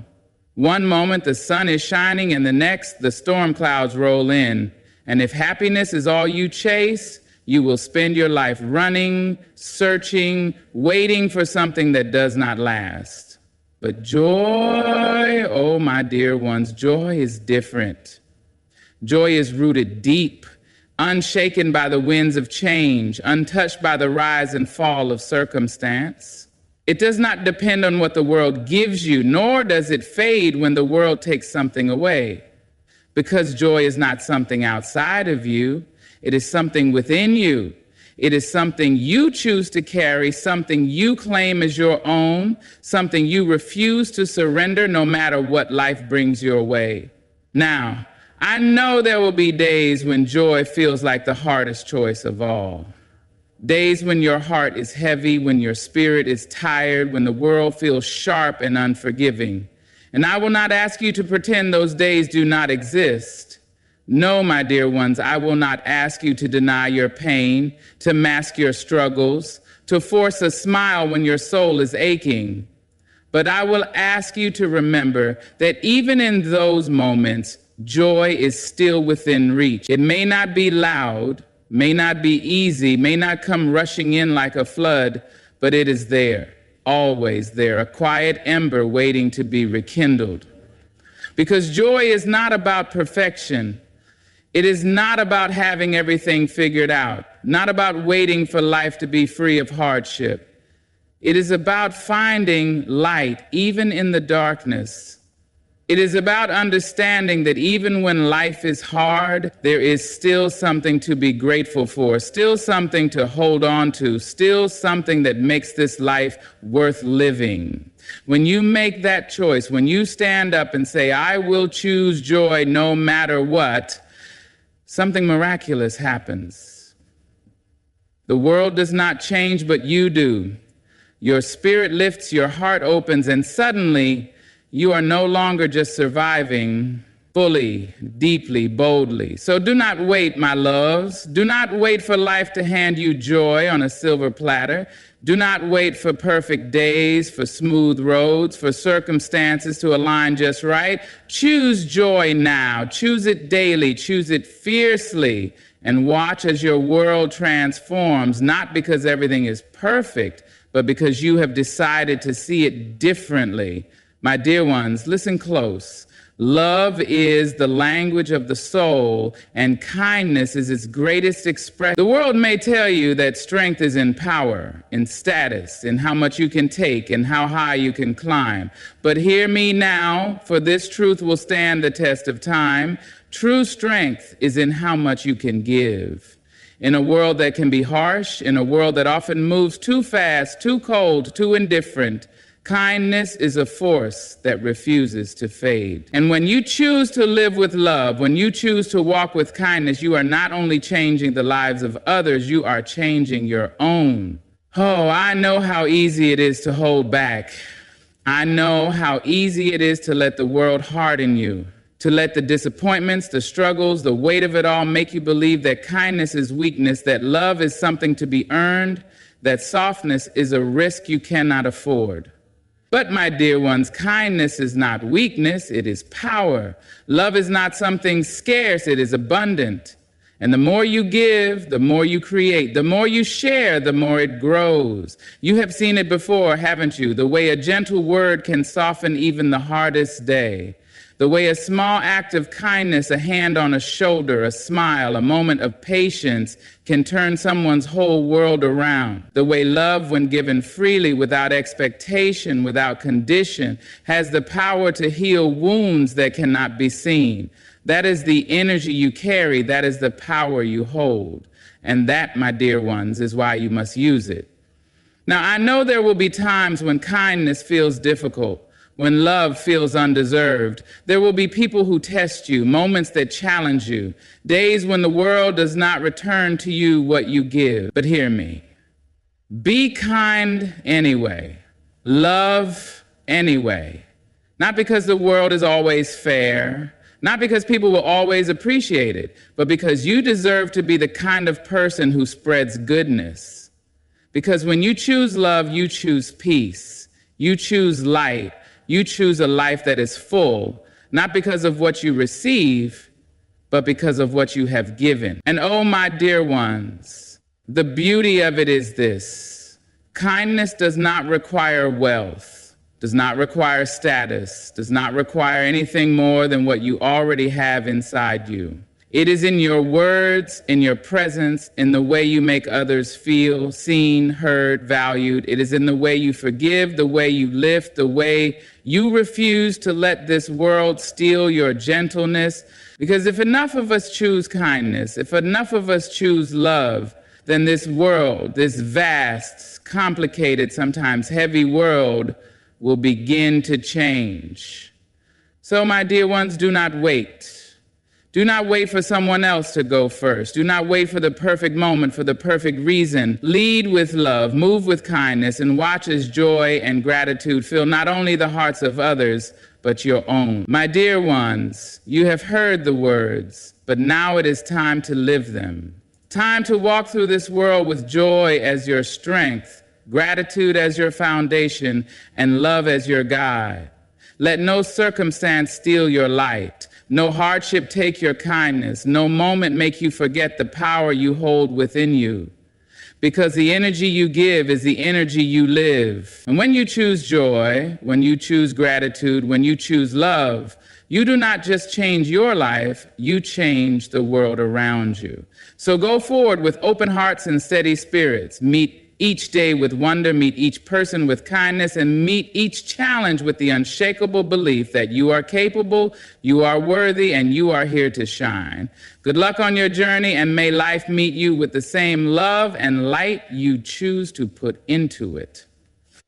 One moment the sun is shining, and the next the storm clouds roll in. And if happiness is all you chase, you will spend your life running, searching, waiting for something that does not last. But joy, oh my dear ones, joy is different. Joy is rooted deep, unshaken by the winds of change, untouched by the rise and fall of circumstance. It does not depend on what the world gives you, nor does it fade when the world takes something away. Because joy is not something outside of you. It is something within you. It is something you choose to carry, something you claim as your own, something you refuse to surrender no matter what life brings your way. Now, I know there will be days when joy feels like the hardest choice of all. Days when your heart is heavy, when your spirit is tired, when the world feels sharp and unforgiving. And I will not ask you to pretend those days do not exist. No, my dear ones, I will not ask you to deny your pain, to mask your struggles, to force a smile when your soul is aching. But I will ask you to remember that even in those moments, joy is still within reach. It may not be loud, may not be easy, may not come rushing in like a flood, but it is there, always there, a quiet ember waiting to be rekindled. Because joy is not about perfection. It is not about having everything figured out, not about waiting for life to be free of hardship. It is about finding light even in the darkness. It is about understanding that even when life is hard, there is still something to be grateful for, still something to hold on to, still something that makes this life worth living. When you make that choice, when you stand up and say, I will choose joy no matter what, something miraculous happens. The world does not change, but you do. Your spirit lifts, your heart opens, and suddenly you are no longer just surviving fully, deeply, boldly. So do not wait, my loves. Do not wait for life to hand you joy on a silver platter. Do not wait for perfect days, for smooth roads, for circumstances to align just right. Choose joy now. Choose it daily. Choose it fiercely. And watch as your world transforms, not because everything is perfect, but because you have decided to see it differently. My dear ones, listen close. Love is the language of the soul, and kindness is its greatest expression. The world may tell you that strength is in power, in status, in how much you can take, and how high you can climb. But hear me now, for this truth will stand the test of time. True strength is in how much you can give. In a world that can be harsh, in a world that often moves too fast, too cold, too indifferent, kindness is a force that refuses to fade. And when you choose to live with love, when you choose to walk with kindness, you are not only changing the lives of others, you are changing your own. Oh, I know how easy it is to hold back. I know how easy it is to let the world harden you, to let the disappointments, the struggles, the weight of it all make you believe that kindness is weakness, that love is something to be earned, that softness is a risk you cannot afford. But my dear ones, kindness is not weakness, it is power. Love is not something scarce, it is abundant. And the more you give, the more you create. The more you share, the more it grows. You have seen it before, haven't you? The way a gentle word can soften even the hardest day. The way a small act of kindness, a hand on a shoulder, a smile, a moment of patience can turn someone's whole world around. The way love, when given freely, without expectation, without condition, has the power to heal wounds that cannot be seen. That is the energy you carry. That is the power you hold. And that, my dear ones, is why you must use it. Now, I know there will be times when kindness feels difficult, when love feels undeserved. There will be people who test you, moments that challenge you, days when the world does not return to you what you give. But hear me. Be kind anyway. Love anyway. Not because the world is always fair, not because people will always appreciate it, but because you deserve to be the kind of person who spreads goodness. Because when you choose love, you choose peace. You choose light. You choose a life that is full, not because of what you receive, but because of what you have given. And oh, my dear ones, the beauty of it is this. Kindness does not require wealth, does not require status, does not require anything more than what you already have inside you. It is in your words, in your presence, in the way you make others feel seen, heard, valued. It is in the way you forgive, the way you lift, the way you refuse to let this world steal your gentleness. Because if enough of us choose kindness, if enough of us choose love, then this world, this vast, complicated, sometimes heavy world, will begin to change. So, my dear ones, do not wait. Do not wait for someone else to go first. Do not wait for the perfect moment, for the perfect reason. Lead with love, move with kindness, and watch as joy and gratitude fill not only the hearts of others, but your own. My dear ones, you have heard the words, but now it is time to live them. Time to walk through this world with joy as your strength, gratitude as your foundation, and love as your guide. Let no circumstance steal your light. No hardship take your kindness. No moment make you forget the power you hold within you. Because the energy you give is the energy you live. And when you choose joy, when you choose gratitude, when you choose love, you do not just change your life, you change the world around you. So go forward with open hearts and steady spirits. Meet each day with wonder, meet each person with kindness, and meet each challenge with the unshakable belief that you are capable, you are worthy, and you are here to shine. Good luck on your journey, and may life meet you with the same love and light you choose to put into it.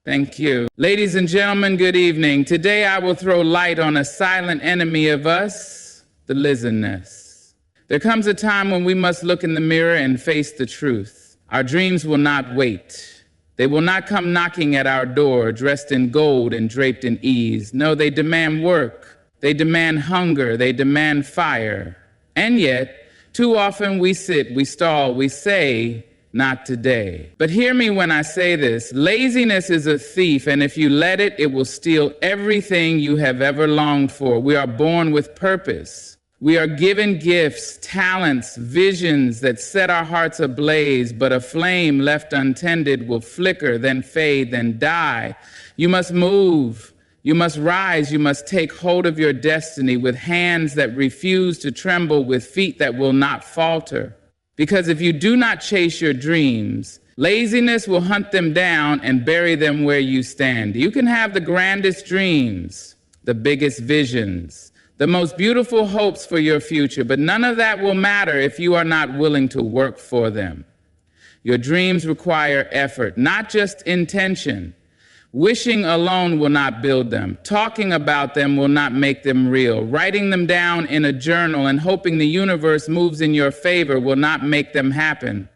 Thank you. Ladies and gentlemen, good evening. Today I will throw light on a silent enemy of us, the lizardness. There comes a time when we must look in the mirror and face the truth. Our dreams will not wait. They will not come knocking at our door, dressed in gold and draped in ease. No, they demand work. They demand hunger. They demand fire. And yet, too often we sit, we stall, we say, not today. But hear me when I say this. Laziness is a thief, and if you let it, it will steal everything you have ever longed for. We are born with purpose. We are given gifts, talents, visions that set our hearts ablaze, but a flame left untended will flicker, then fade, then die. You must move. You must rise. You must take hold of your destiny with hands that refuse to tremble, with feet that will not falter. Because if you do not chase your dreams, laziness will hunt them down and bury them where you stand. You can have the grandest dreams, the biggest visions, the most beautiful hopes for your future, but none of that will matter if you are not willing to work for them. Your dreams require effort, not just intention. Wishing alone will not build them. Talking about them will not make them real. Writing them down in a journal and hoping the universe moves in your favor will not make them happen.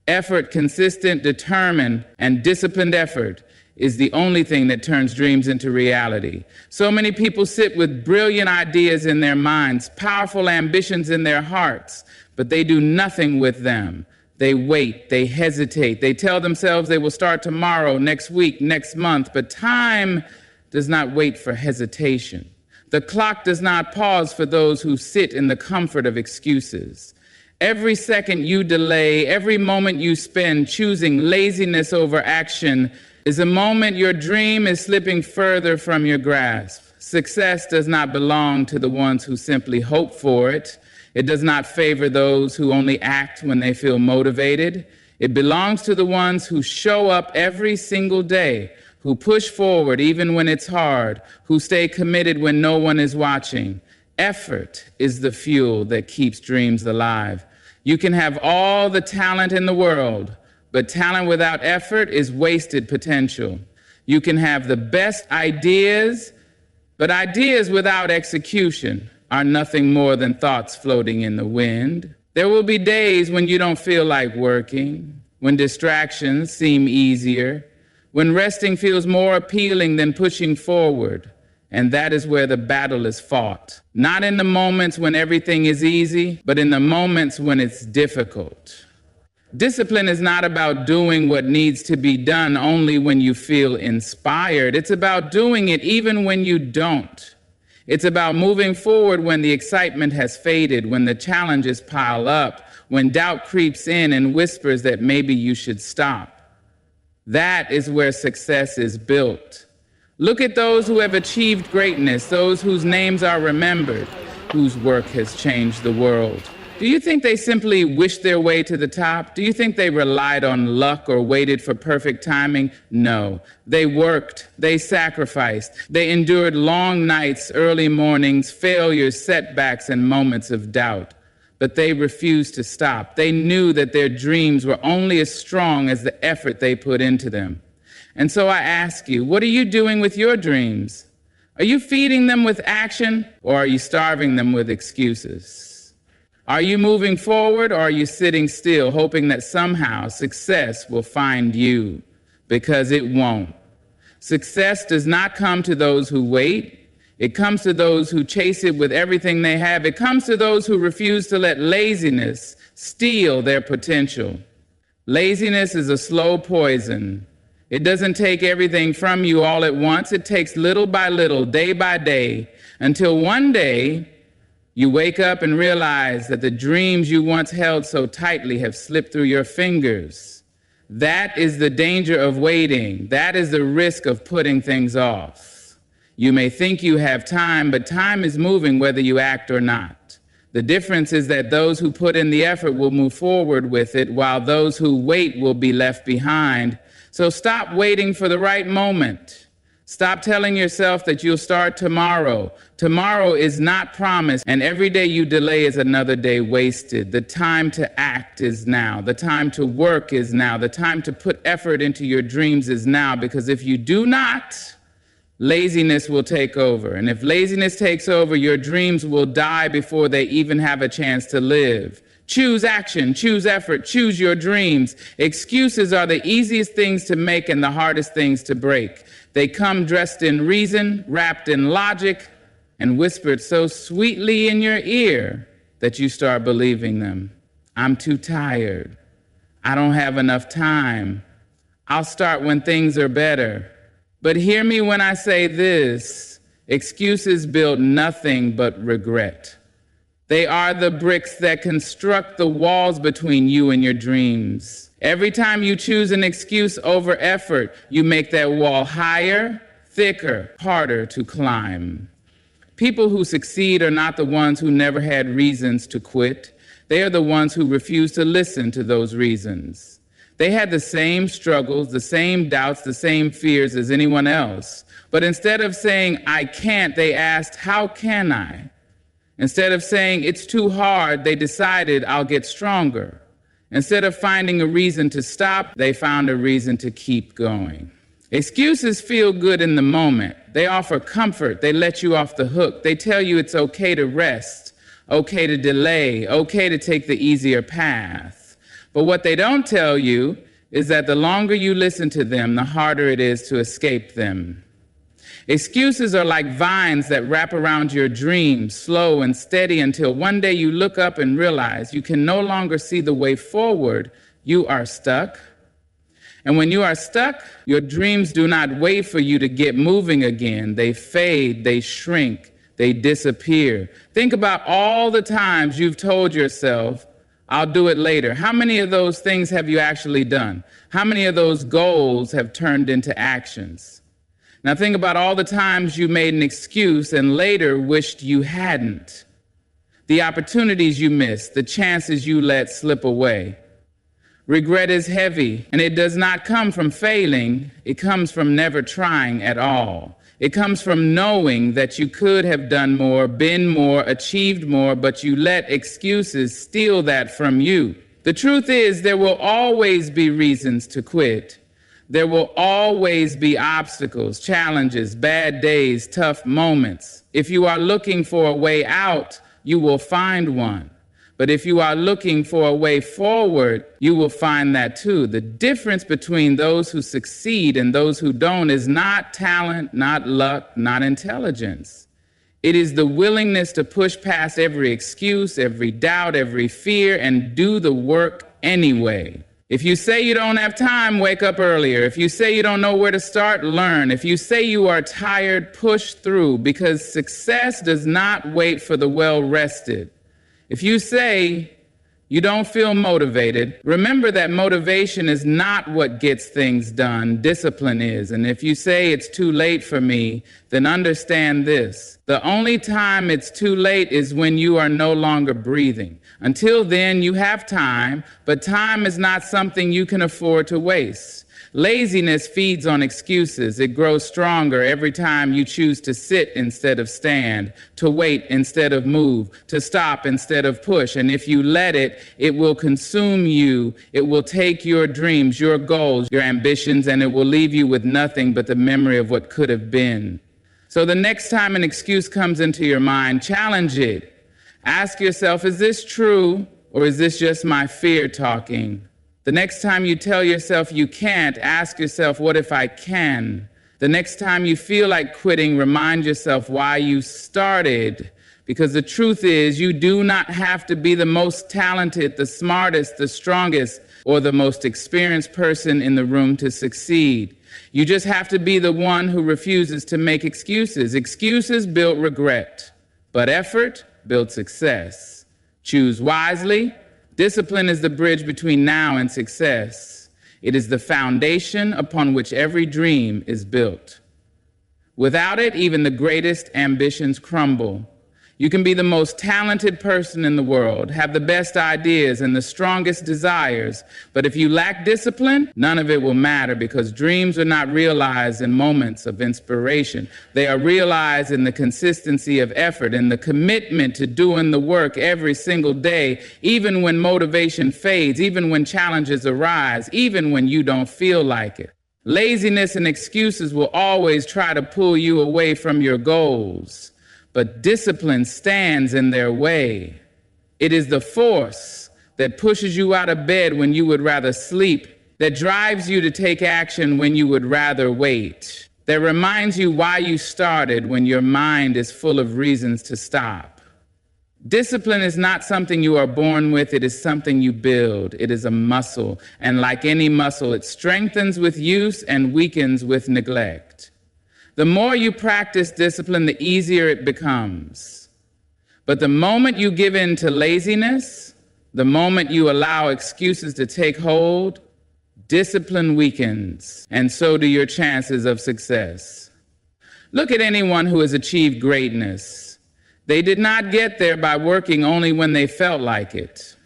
Effort, consistent, determined, and disciplined effort is the only thing that turns dreams into reality. So many people sit with brilliant ideas in their minds, powerful ambitions in their hearts, but they do nothing with them. They wait, they hesitate, they tell themselves they will start tomorrow, next week, next month, but time does not wait for hesitation. The clock does not pause for those who sit in the comfort of excuses. Every second you delay, every moment you spend choosing laziness over action is a moment your dream is slipping further from your grasp. Success does not belong to the ones who simply hope for it. It does not favor those who only act when they feel motivated. It belongs to the ones who show up every single day, who push forward even when it's hard, who stay committed when no one is watching. Effort is the fuel that keeps dreams alive. You can have all the talent in the world, but talent without effort is wasted potential. You can have the best ideas, but ideas without execution are nothing more than thoughts floating in the wind. There will be days when you don't feel like working, when distractions seem easier, when resting feels more appealing than pushing forward. And that is where the battle is fought. Not in the moments when everything is easy, but in the moments when it's difficult. Discipline is not about doing what needs to be done only when you feel inspired. It's about doing it even when you don't. It's about moving forward when the excitement has faded, when the challenges pile up, when doubt creeps in and whispers that maybe you should stop. That is where success is built. Look at those who have achieved greatness, those whose names are remembered, whose work has changed the world. Do you think they simply wished their way to the top? Do you think they relied on luck or waited for perfect timing? No. They worked, they sacrificed, they endured long nights, early mornings, failures, setbacks, and moments of doubt. But they refused to stop. They knew that their dreams were only as strong as the effort they put into them. And so I ask you, what are you doing with your dreams? Are you feeding them with action, or are you starving them with excuses? Are you moving forward, or are you sitting still, hoping that somehow success will find you? Because it won't. Success does not come to those who wait. It comes to those who chase it with everything they have. It comes to those who refuse to let laziness steal their potential. Laziness is a slow poison. It doesn't take everything from you all at once. It takes little by little, day by day, until one day you wake up and realize that the dreams you once held so tightly have slipped through your fingers. That is the danger of waiting. That is the risk of putting things off. You may think you have time, but time is moving whether you act or not. The difference is that those who put in the effort will move forward with it, while those who wait will be left behind. So stop waiting for the right moment. Stop telling yourself that you'll start tomorrow. Tomorrow is not promised, and every day you delay is another day wasted. The time to act is now. The time to work is now. The time to put effort into your dreams is now, because if you do not, laziness will take over. And if laziness takes over, your dreams will die before they even have a chance to live. Choose action, choose effort, choose your dreams. Excuses are the easiest things to make and the hardest things to break. They come dressed in reason, wrapped in logic, and whispered so sweetly in your ear that you start believing them. I'm too tired. I don't have enough time. I'll start when things are better. But hear me when I say this: excuses build nothing but regret. They are the bricks that construct the walls between you and your dreams. Every time you choose an excuse over effort, you make that wall higher, thicker, harder to climb. People who succeed are not the ones who never had reasons to quit. They are the ones who refuse to listen to those reasons. They had the same struggles, the same doubts, the same fears as anyone else. But instead of saying, I can't, they asked, how can I? Instead of saying, it's too hard, they decided, I'll get stronger. Instead of finding a reason to stop, they found a reason to keep going. Excuses feel good in the moment. They offer comfort. They let you off the hook. They tell you it's okay to rest, okay to delay, okay to take the easier path. But what they don't tell you is that the longer you listen to them, the harder it is to escape them. Excuses are like vines that wrap around your dreams, slow and steady, until one day you look up and realize you can no longer see the way forward. You are stuck. And when you are stuck, your dreams do not wait for you to get moving again. They fade, they shrink, they disappear. Think about all the times you've told yourself, I'll do it later. How many of those things have you actually done? How many of those goals have turned into actions? Now think about all the times you made an excuse and later wished you hadn't. The opportunities you missed, the chances you let slip away. Regret is heavy, and it does not come from failing. It comes from never trying at all. It comes from knowing that you could have done more, been more, achieved more, but you let excuses steal that from you. The truth is, there will always be reasons to quit. There will always be obstacles, challenges, bad days, tough moments. If you are looking for a way out, you will find one. But if you are looking for a way forward, you will find that too. The difference between those who succeed and those who don't is not talent, not luck, not intelligence. It is the willingness to push past every excuse, every doubt, every fear, and do the work anyway. If you say you don't have time, wake up earlier. If you say you don't know where to start, learn. If you say you are tired, push through, because success does not wait for the well-rested. If you say you don't feel motivated, remember that motivation is not what gets things done. Discipline is. And if you say it's too late for me, then understand this. The only time it's too late is when you are no longer breathing. Until then, you have time, but time is not something you can afford to waste. Laziness feeds on excuses. It grows stronger every time you choose to sit instead of stand, to wait instead of move, to stop instead of push. And if you let it, it will consume you. It will take your dreams, your goals, your ambitions, and it will leave you with nothing but the memory of what could have been. So the next time an excuse comes into your mind, challenge it. Ask yourself, is this true, or is this just my fear talking? The next time you tell yourself you can't, ask yourself, what if I can? The next time you feel like quitting, remind yourself why you started. Because the truth is, you do not have to be the most talented, the smartest, the strongest, or the most experienced person in the room to succeed. You just have to be the one who refuses to make excuses. Excuses build regret, but effort builds success. Choose wisely. Discipline is the bridge between now and success. It is the foundation upon which every dream is built. Without it, even the greatest ambitions crumble. You can be the most talented person in the world, have the best ideas and the strongest desires, but if you lack discipline, none of it will matter, because dreams are not realized in moments of inspiration. They are realized in the consistency of effort and the commitment to doing the work every single day, even when motivation fades, even when challenges arise, even when you don't feel like it. Laziness and excuses will always try to pull you away from your goals. But discipline stands in their way. It is the force that pushes you out of bed when you would rather sleep, that drives you to take action when you would rather wait, that reminds you why you started when your mind is full of reasons to stop. Discipline is not something you are born with. It is something you build. It is a muscle. And like any muscle, it strengthens with use and weakens with neglect. The more you practice discipline, the easier it becomes. But the moment you give in to laziness, the moment you allow excuses to take hold, discipline weakens, and so do your chances of success. Look at anyone who has achieved greatness. They did not get there by working only when they felt like it.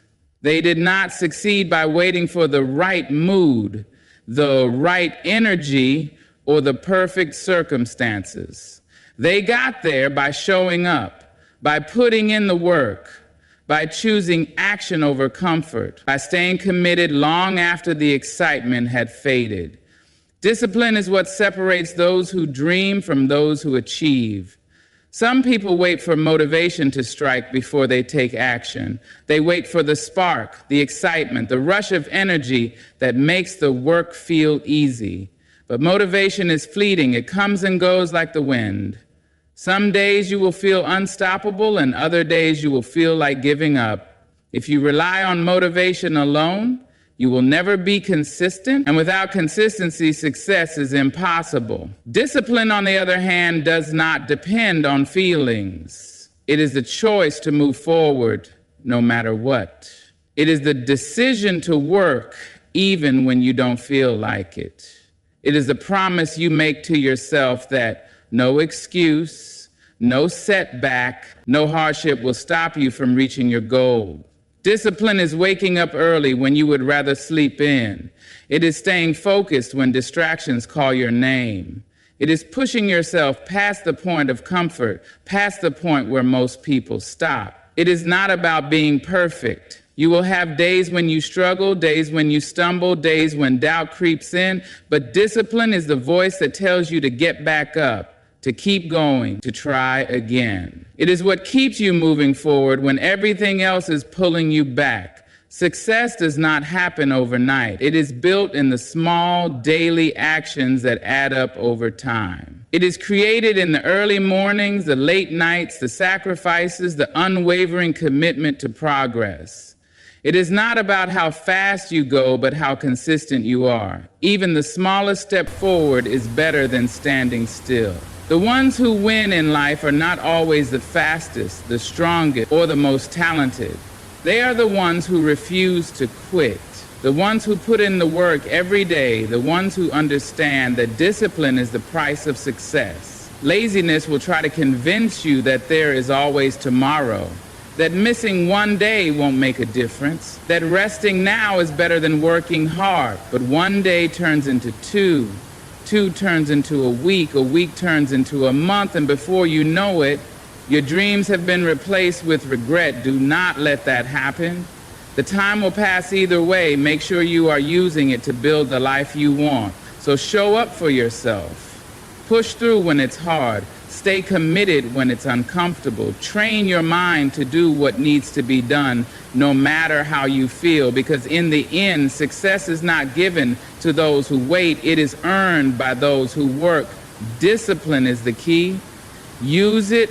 They did not succeed by waiting for the right mood, the right energy, or the perfect circumstances. They got there by showing up, by putting in the work, by choosing action over comfort, by staying committed long after the excitement had faded. Discipline is what separates those who dream from those who achieve. Some people wait for motivation to strike before they take action. They wait for the spark, the excitement, the rush of energy that makes the work feel easy. But motivation is fleeting. It comes and goes like the wind. Some days you will feel unstoppable, and other days you will feel like giving up. If you rely on motivation alone, you will never be consistent, and without consistency, success is impossible. Discipline, on the other hand, does not depend on feelings. It is the choice to move forward no matter what. It is the decision to work even when you don't feel like it. It is the promise you make to yourself that no excuse, no setback, no hardship will stop you from reaching your goal. Discipline is waking up early when you would rather sleep in. It is staying focused when distractions call your name. It is pushing yourself past the point of comfort, past the point where most people stop. It is not about being perfect. You will have days when you struggle, days when you stumble, days when doubt creeps in, but discipline is the voice that tells you to get back up, to keep going, to try again. It is what keeps you moving forward when everything else is pulling you back. Success does not happen overnight. It is built in the small daily actions that add up over time. It is created in the early mornings, the late nights, the sacrifices, the unwavering commitment to progress. It is not about how fast you go, but how consistent you are. Even the smallest step forward is better than standing still. The ones who win in life are not always the fastest, the strongest, or the most talented. They are the ones who refuse to quit, the ones who put in the work every day, the ones who understand that discipline is the price of success. Laziness will try to convince you that there is always tomorrow, that missing one day won't make a difference, that resting now is better than working hard. But one day turns into two turns into a week turns into a month, and before you know it, your dreams have been replaced with regret. Do not let that happen. The time will pass either way. Make sure you are using it to build the life you want. So show up for yourself. Push through when it's hard. Stay committed when it's uncomfortable. Train your mind to do what needs to be done, no matter how you feel, because in the end, success is not given to those who wait. It is earned by those who work. Discipline is the key. Use it,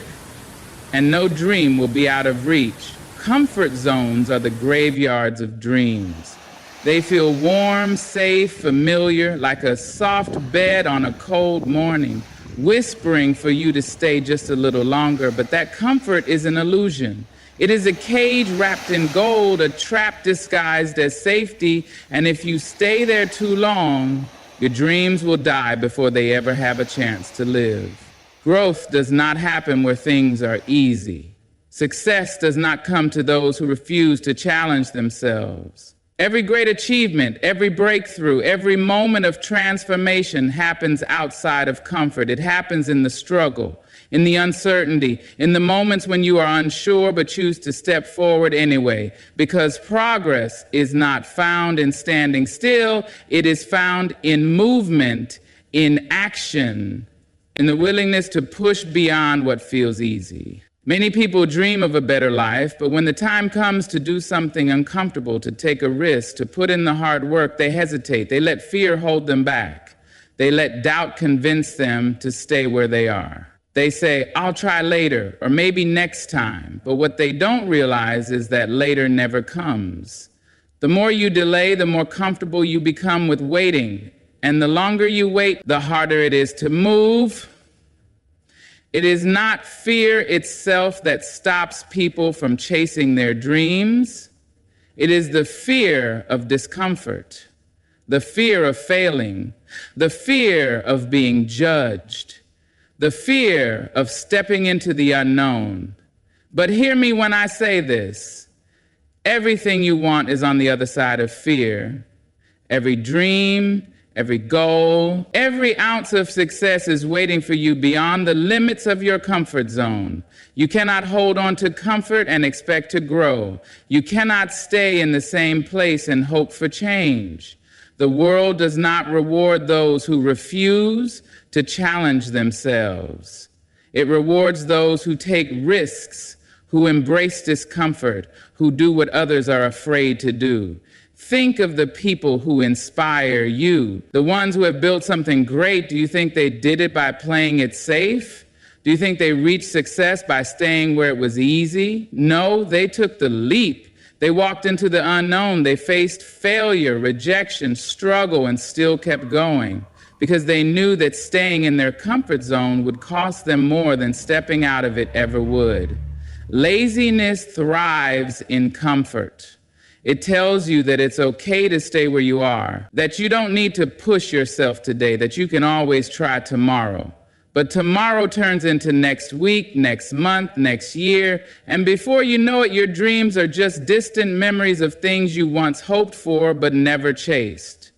and no dream will be out of reach. Comfort zones are the graveyards of dreams. They feel warm, safe, familiar, like a soft bed on a cold morning, whispering for you to stay just a little longer. But that comfort is an illusion. It is a cage wrapped in gold, a trap disguised as safety, and if you stay there too long, your dreams will die before they ever have a chance to live. Growth does not happen where things are easy. Success does not come to those who refuse to challenge themselves. Every great achievement, every breakthrough, every moment of transformation happens outside of comfort. It happens in the struggle, in the uncertainty, in the moments when you are unsure but choose to step forward anyway. Because progress is not found in standing still, it is found in movement, in action, in the willingness to push beyond what feels easy. Many people dream of a better life, but when the time comes to do something uncomfortable, to take a risk, to put in the hard work, they hesitate. They let fear hold them back. They let doubt convince them to stay where they are. They say, I'll try later, or maybe next time. But what they don't realize is that later never comes. The more you delay, the more comfortable you become with waiting. And the longer you wait, the harder it is to move. It is not fear itself that stops people from chasing their dreams. It is the fear of discomfort, the fear of failing, the fear of being judged, the fear of stepping into the unknown. But hear me when I say this. Everything you want is on the other side of fear. Every dream, every goal, every ounce of success is waiting for you beyond the limits of your comfort zone. You cannot hold on to comfort and expect to grow. You cannot stay in the same place and hope for change. The world does not reward those who refuse to challenge themselves. It rewards those who take risks, who embrace discomfort, who do what others are afraid to do. Think of the people who inspire you, the ones who have built something great. Do you think they did it by playing it safe? Do you think they reached success by staying where it was easy? No, they took the leap. They walked into the unknown. They faced failure, rejection, struggle, and still kept going because they knew that staying in their comfort zone would cost them more than stepping out of it ever would. Laziness thrives in comfort. It tells you that it's okay to stay where you are, that you don't need to push yourself today, that you can always try tomorrow. But tomorrow turns into next week, next month, next year, and before you know it, your dreams are just distant memories of things you once hoped for but never chased.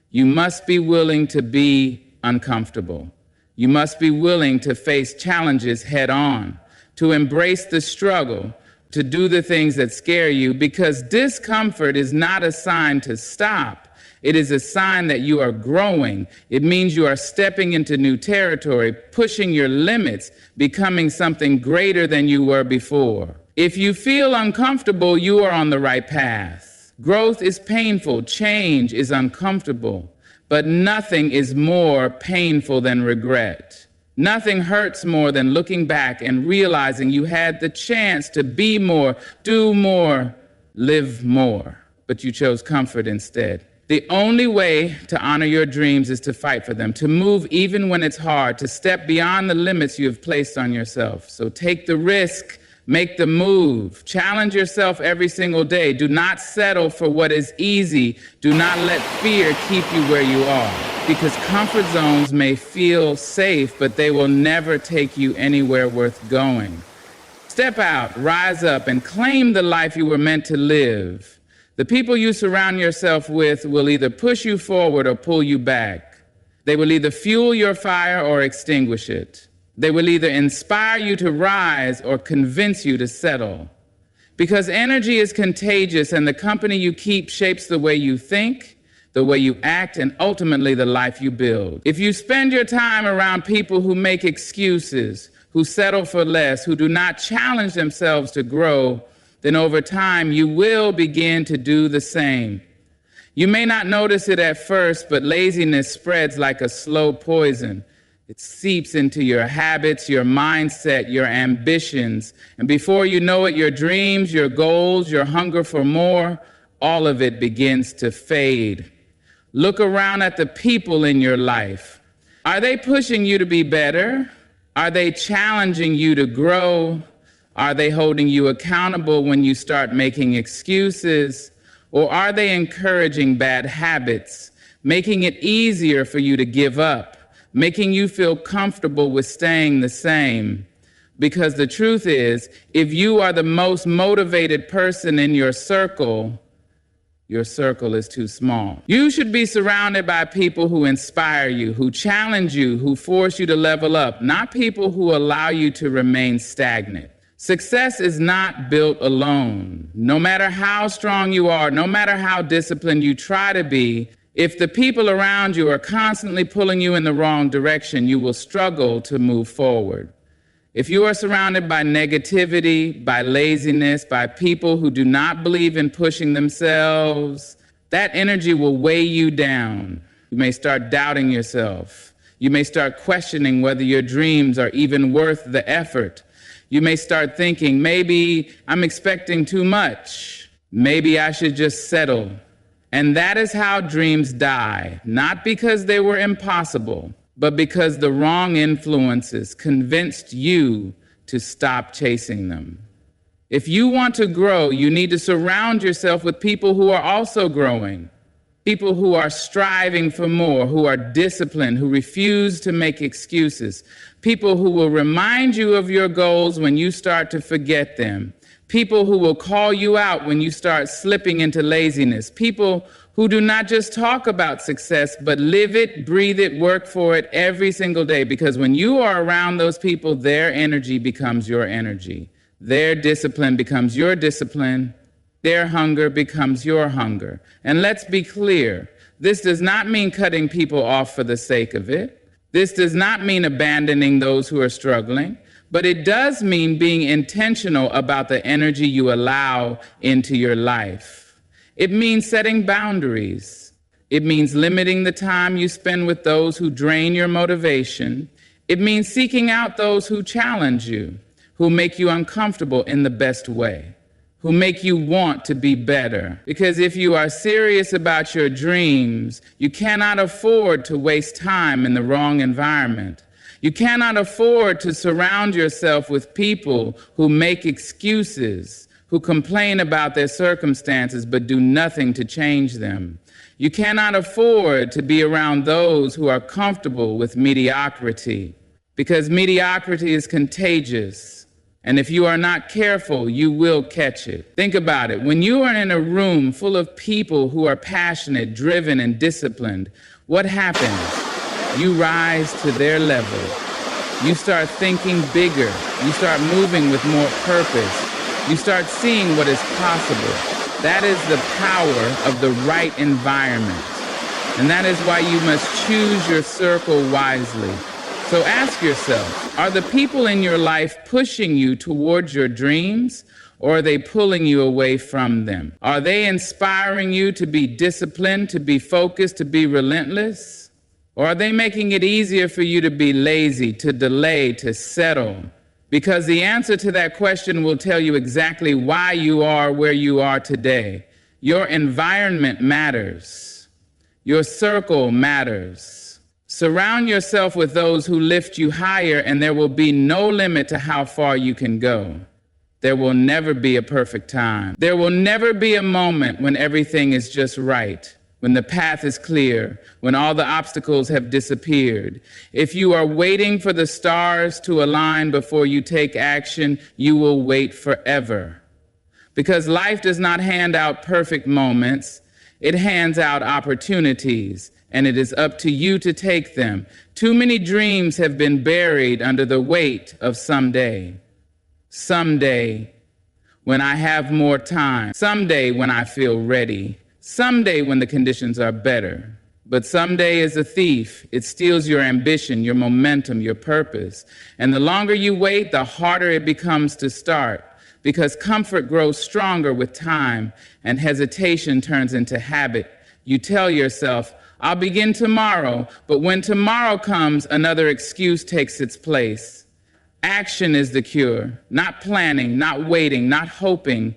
You must be willing to be uncomfortable. You must be willing to face challenges head on, to embrace the struggle, to do the things that scare you, because discomfort is not a sign to stop. It is a sign that you are growing. It means you are stepping into new territory, pushing your limits, becoming something greater than you were before. If you feel uncomfortable, you are on the right path. Growth is painful. Change is uncomfortable. But nothing is more painful than regret. Nothing hurts more than looking back and realizing you had the chance to be more, do more, live more, but you chose comfort instead. The only way to honor your dreams is to fight for them, to move even when it's hard, to step beyond the limits you have placed on yourself. So take the risk, make the move, challenge yourself every single day. Do not settle for what is easy. Do not let fear keep you where you are, because comfort zones may feel safe, but they will never take you anywhere worth going. Step out, rise up, and claim the life you were meant to live. The people you surround yourself with will either push you forward or pull you back. They will either fuel your fire or extinguish it. They will either inspire you to rise or convince you to settle. Because energy is contagious, and the company you keep shapes the way you think, the way you act, and ultimately the life you build. If you spend your time around people who make excuses, who settle for less, who do not challenge themselves to grow, then over time you will begin to do the same. You may not notice it at first, but laziness spreads like a slow poison. It seeps into your habits, your mindset, your ambitions, and before you know it, your dreams, your goals, your hunger for more, all of it begins to fade. Look around at the people in your life. Are they pushing you to be better? Are they challenging you to grow? Are they holding you accountable when you start making excuses? Or are they encouraging bad habits, making it easier for you to give up, making you feel comfortable with staying the same? Because the truth is, if you are the most motivated person in your circle is too small. You should be surrounded by people who inspire you, who challenge you, who force you to level up, not people who allow you to remain stagnant. Success is not built alone. No matter how strong you are, no matter how disciplined you try to be, if the people around you are constantly pulling you in the wrong direction, you will struggle to move forward. If you are surrounded by negativity, by laziness, by people who do not believe in pushing themselves, that energy will weigh you down. You may start doubting yourself. You may start questioning whether your dreams are even worth the effort. You may start thinking, maybe I'm expecting too much. Maybe I should just settle. And that is how dreams die, not because they were impossible, but because the wrong influences convinced you to stop chasing them. If you want to grow, you need to surround yourself with people who are also growing, people who are striving for more, who are disciplined, who refuse to make excuses, people who will remind you of your goals when you start to forget them, people who will call you out when you start slipping into laziness, people who do not just talk about success, but live it, breathe it, work for it every single day. Because when you are around those people, their energy becomes your energy. Their discipline becomes your discipline. Their hunger becomes your hunger. And let's be clear, this does not mean cutting people off for the sake of it. This does not mean abandoning those who are struggling, but it does mean being intentional about the energy you allow into your life. It means setting boundaries. It means limiting the time you spend with those who drain your motivation. It means seeking out those who challenge you, who make you uncomfortable in the best way, who make you want to be better. Because if you are serious about your dreams, you cannot afford to waste time in the wrong environment. You cannot afford to surround yourself with people who make excuses, who complain about their circumstances but do nothing to change them. You cannot afford to be around those who are comfortable with mediocrity, because mediocrity is contagious. And if you are not careful, you will catch it. Think about it. When you are in a room full of people who are passionate, driven, and disciplined, what happens? You rise to their level. You start thinking bigger. You start moving with more purpose. You start seeing what is possible. That is the power of the right environment. And that is why you must choose your circle wisely. So ask yourself, are the people in your life pushing you towards your dreams, or are they pulling you away from them? Are they inspiring you to be disciplined, to be focused, to be relentless? Or are they making it easier for you to be lazy, to delay, to settle? Because the answer to that question will tell you exactly why you are where you are today. Your environment matters. Your circle matters. Surround yourself with those who lift you higher, and there will be no limit to how far you can go. There will never be a perfect time. There will never be a moment when everything is just right, when the path is clear, when all the obstacles have disappeared. If you are waiting for the stars to align before you take action, you will wait forever. Because life does not hand out perfect moments, it hands out opportunities, and it is up to you to take them. Too many dreams have been buried under the weight of someday. Someday, when I have more time. Someday, when I feel ready. Someday, when the conditions are better. But someday is a thief. It steals your ambition, your momentum, your purpose. And the longer you wait, the harder it becomes to start. Because comfort grows stronger with time, and hesitation turns into habit. You tell yourself, I'll begin tomorrow, but when tomorrow comes, another excuse takes its place. Action is the cure, not planning, not waiting, not hoping.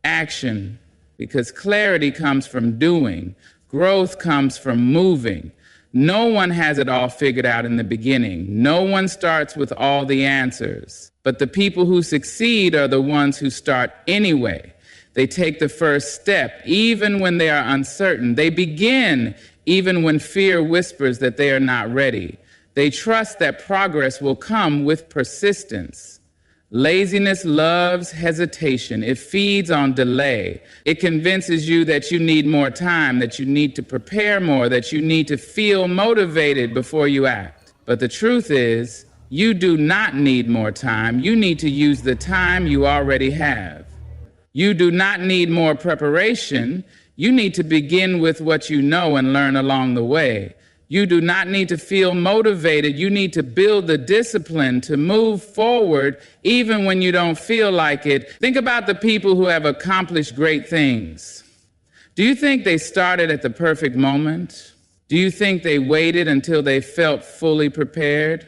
Action, because clarity comes from doing. Growth comes from moving. No one has it all figured out in the beginning. No one starts with all the answers. But the people who succeed are the ones who start anyway. They take the first step, even when they are uncertain. They begin, even when fear whispers that they are not ready. They trust that progress will come with persistence. Laziness loves hesitation. It feeds on delay. It convinces you that you need more time, that you need to prepare more, that you need to feel motivated before you act. But the truth is, you do not need more time. You need to use the time you already have. You do not need more preparation. You need to begin with what you know and learn along the way. You do not need to feel motivated. You need to build the discipline to move forward even when you don't feel like it. Think about the people who have accomplished great things. Do you think they started at the perfect moment? Do you think they waited until they felt fully prepared?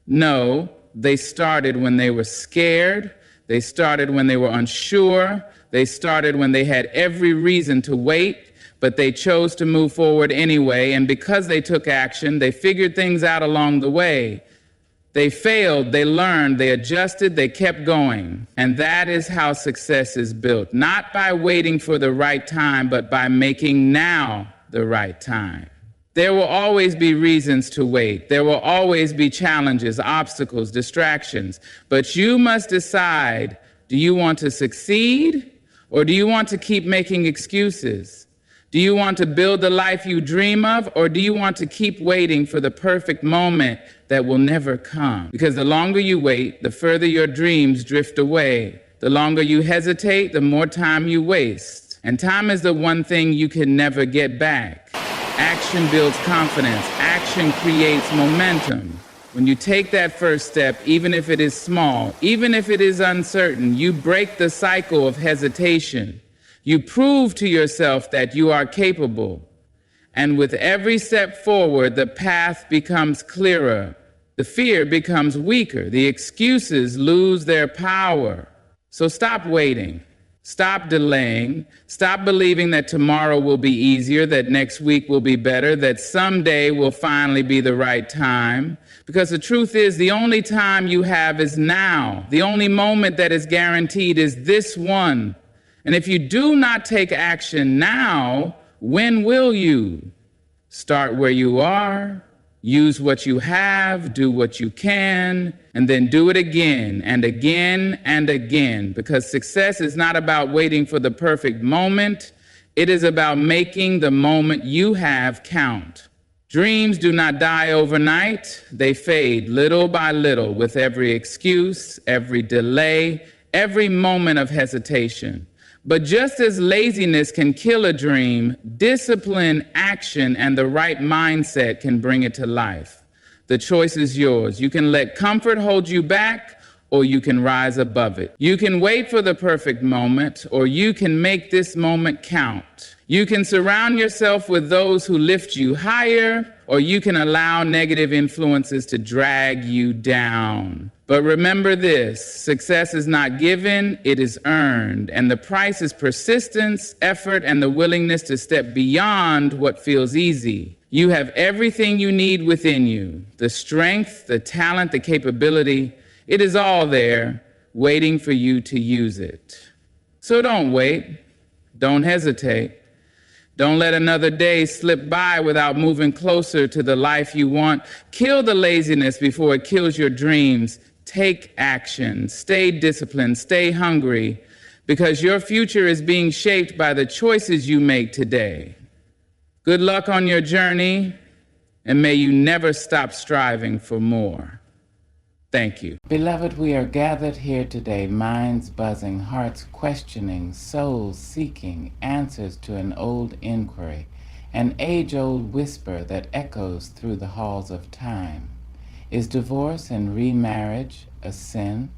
No, they started when they were scared. They started when they were unsure. They started when they had every reason to wait, but they chose to move forward anyway. And because they took action, they figured things out along the way. They failed, they learned, they adjusted, they kept going. And that is how success is built, not by waiting for the right time, but by making now the right time. There will always be reasons to wait. There will always be challenges, obstacles, distractions. But you must decide, do you want to succeed or do you want to keep making excuses? Do you want to build the life you dream of, or do you want to keep waiting for the perfect moment that will never come? Because the longer you wait, the further your dreams drift away. The longer you hesitate, the more time you waste. And time is the one thing you can never get back. Action builds confidence. Action creates momentum. When you take that first step, even if it is small, even if it is uncertain, you break the cycle of hesitation. You prove to yourself that you are capable. And with every step forward, the path becomes clearer. The fear becomes weaker. The excuses lose their power. So stop waiting. Stop delaying. Stop believing that tomorrow will be easier, that next week will be better, that someday will finally be the right time. Because the truth is, the only time you have is now. The only moment that is guaranteed is this one. And if you do not take action now, when will you? Start where you are, use what you have, do what you can, and then do it again and again and again, because success is not about waiting for the perfect moment. It is about making the moment you have count. Dreams do not die overnight. They fade little by little with every excuse, every delay, every moment of hesitation. But just as laziness can kill a dream, discipline, action, and the right mindset can bring it to life. The choice is yours. You can let comfort hold you back, or you can rise above it. You can wait for the perfect moment, or you can make this moment count. You can surround yourself with those who lift you higher, or you can allow negative influences to drag you down. But remember this, success is not given, it is earned, and the price is persistence, effort, and the willingness to step beyond what feels easy. You have everything you need within you, the strength, the talent, the capability. It is all there, waiting for you to use it. So don't wait, don't hesitate. Don't let another day slip by without moving closer to the life you want. Kill the laziness before it kills your dreams. Take action, stay disciplined, stay hungry, because your future is being shaped by the choices you make today. Good luck on your journey, and may you never stop striving for more. Thank you. Beloved, we are gathered here today, minds buzzing, hearts questioning, souls seeking answers to an old inquiry, an age-old whisper that echoes through the halls of time. Is divorce and remarriage a sin?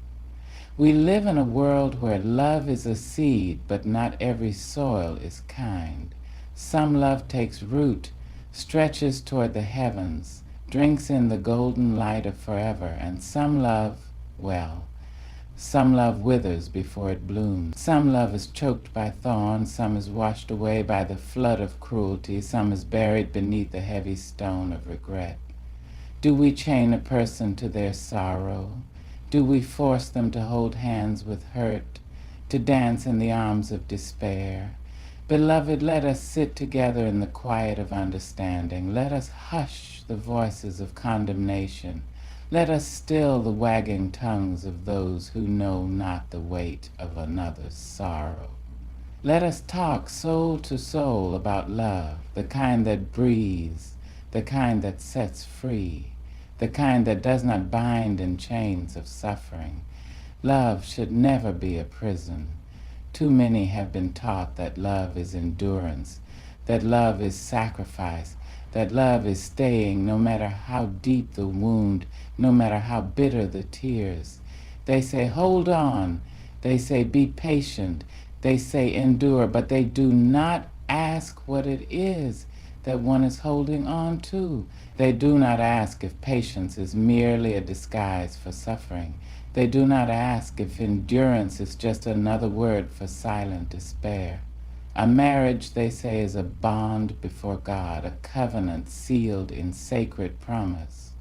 We live in a world where love is a seed, but not every soil is kind. Some love takes root, stretches toward the heavens, drinks in the golden light of forever, and some love, well, some love withers before it blooms. Some love is choked by thorns, some is washed away by the flood of cruelty, some is buried beneath the heavy stone of regret. Do we chain a person to their sorrow? Do we force them to hold hands with hurt, to dance in the arms of despair? Beloved, let us sit together in the quiet of understanding. Let us hush the voices of condemnation. Let us still the wagging tongues of those who know not the weight of another's sorrow. Let us talk soul to soul about love, the kind that breathes, the kind that sets free, the kind that does not bind in chains of suffering. Love should never be a prison. Too many have been taught that love is endurance, that love is sacrifice, that love is staying no matter how deep the wound, no matter how bitter the tears. They say, hold on. They say, be patient. They say, endure, but they do not ask what it is that one is holding on to. They do not ask if patience is merely a disguise for suffering. They do not ask if endurance is just another word for silent despair. A marriage, they say, is a bond before God, a covenant sealed in sacred promise.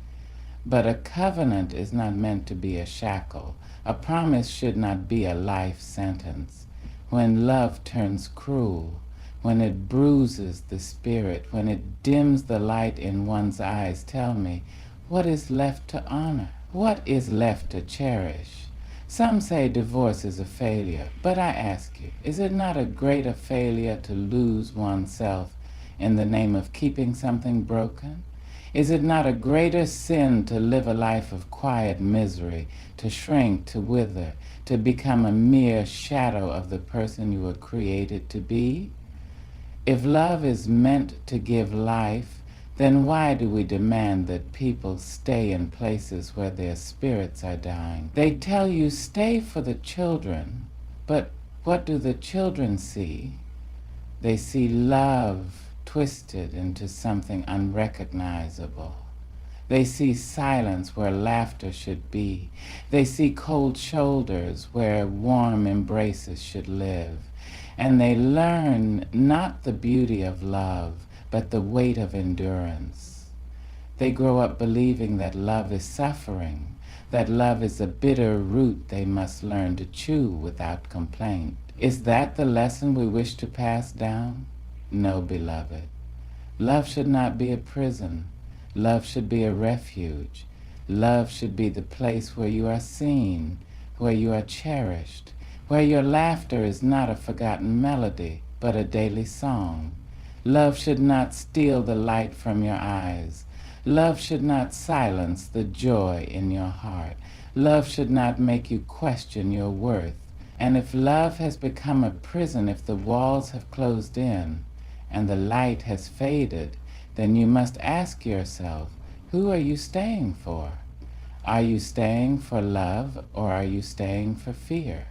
But a covenant is not meant to be a shackle. A promise should not be a life sentence. When love turns cruel, when it bruises the spirit, when it dims the light in one's eyes, tell me, what is left to honor? What is left to cherish? Some say divorce is a failure, but I ask you, is it not a greater failure to lose oneself in the name of keeping something broken? Is it not a greater sin to live a life of quiet misery, to shrink, to wither, to become a mere shadow of the person you were created to be? If love is meant to give life, then why do we demand that people stay in places where their spirits are dying? They tell you, stay for the children, but what do the children see? They see love twisted into something unrecognizable. They see silence where laughter should be. They see cold shoulders where warm embraces should live. And they learn not the beauty of love, but the weight of endurance. They grow up believing that love is suffering, that love is a bitter root they must learn to chew without complaint. Is that the lesson we wish to pass down? No, beloved. Love should not be a prison. Love should be a refuge. Love should be the place where you are seen, where you are cherished, where your laughter is not a forgotten melody, but a daily song. Love should not steal the light from your eyes. Love should not silence the joy in your heart. Love should not make you question your worth. And if love has become a prison, if the walls have closed in and the light has faded, then you must ask yourself, who are you staying for? Are you staying for love, or are you staying for fear?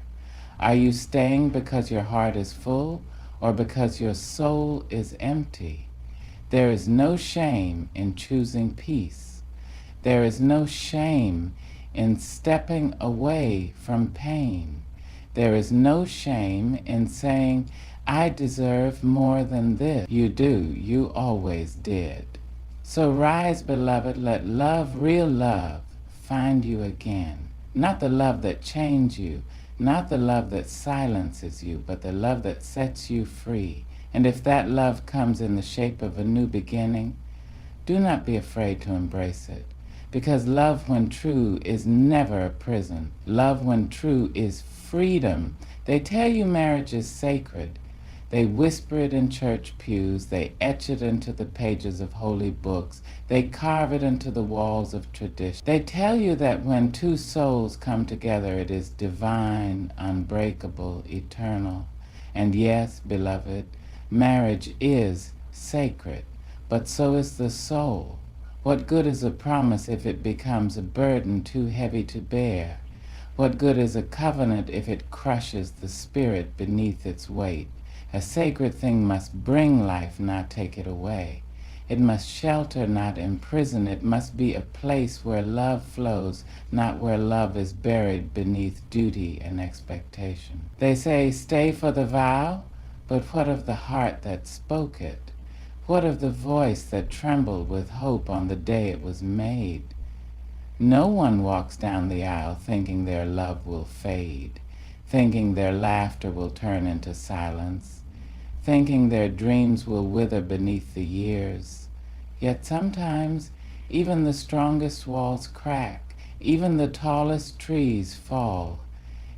Are you staying because your heart is full, or because your soul is empty? There is no shame in choosing peace. There is no shame in stepping away from pain. There is no shame in saying, I deserve more than this. You do. You always did. So rise, beloved, let love, real love, find you again. Not the love that chains you, not the love that silences you, but the love that sets you free. And if that love comes in the shape of a new beginning, do not be afraid to embrace it. Because love, when true, is never a prison. Love, when true, is freedom. They tell you marriage is sacred. They whisper it in church pews. They etch it into the pages of holy books. They carve it into the walls of tradition. They tell you that when two souls come together, it is divine, unbreakable, eternal. And yes, beloved, marriage is sacred, but so is the soul. What good is a promise if it becomes a burden too heavy to bear? What good is a covenant if it crushes the spirit beneath its weight? A sacred thing must bring life, not take it away. It must shelter, not imprison. It must be a place where love flows, not where love is buried beneath duty and expectation. They say, stay for the vow, but what of the heart that spoke it? What of the voice that trembled with hope on the day it was made? No one walks down the aisle thinking their love will fade, thinking their laughter will turn into silence, thinking their dreams will wither beneath the years. Yet sometimes even the strongest walls crack, even the tallest trees fall,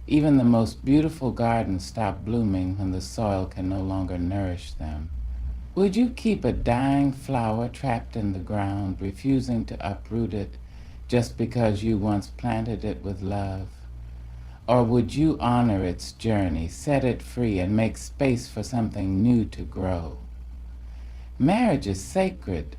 even the most beautiful gardens stop blooming when the soil can no longer nourish them. Would you keep a dying flower trapped in the ground, refusing to uproot it just because you once planted it with love? Or would you honor its journey, set it free, and make space for something new to grow? Marriage is sacred,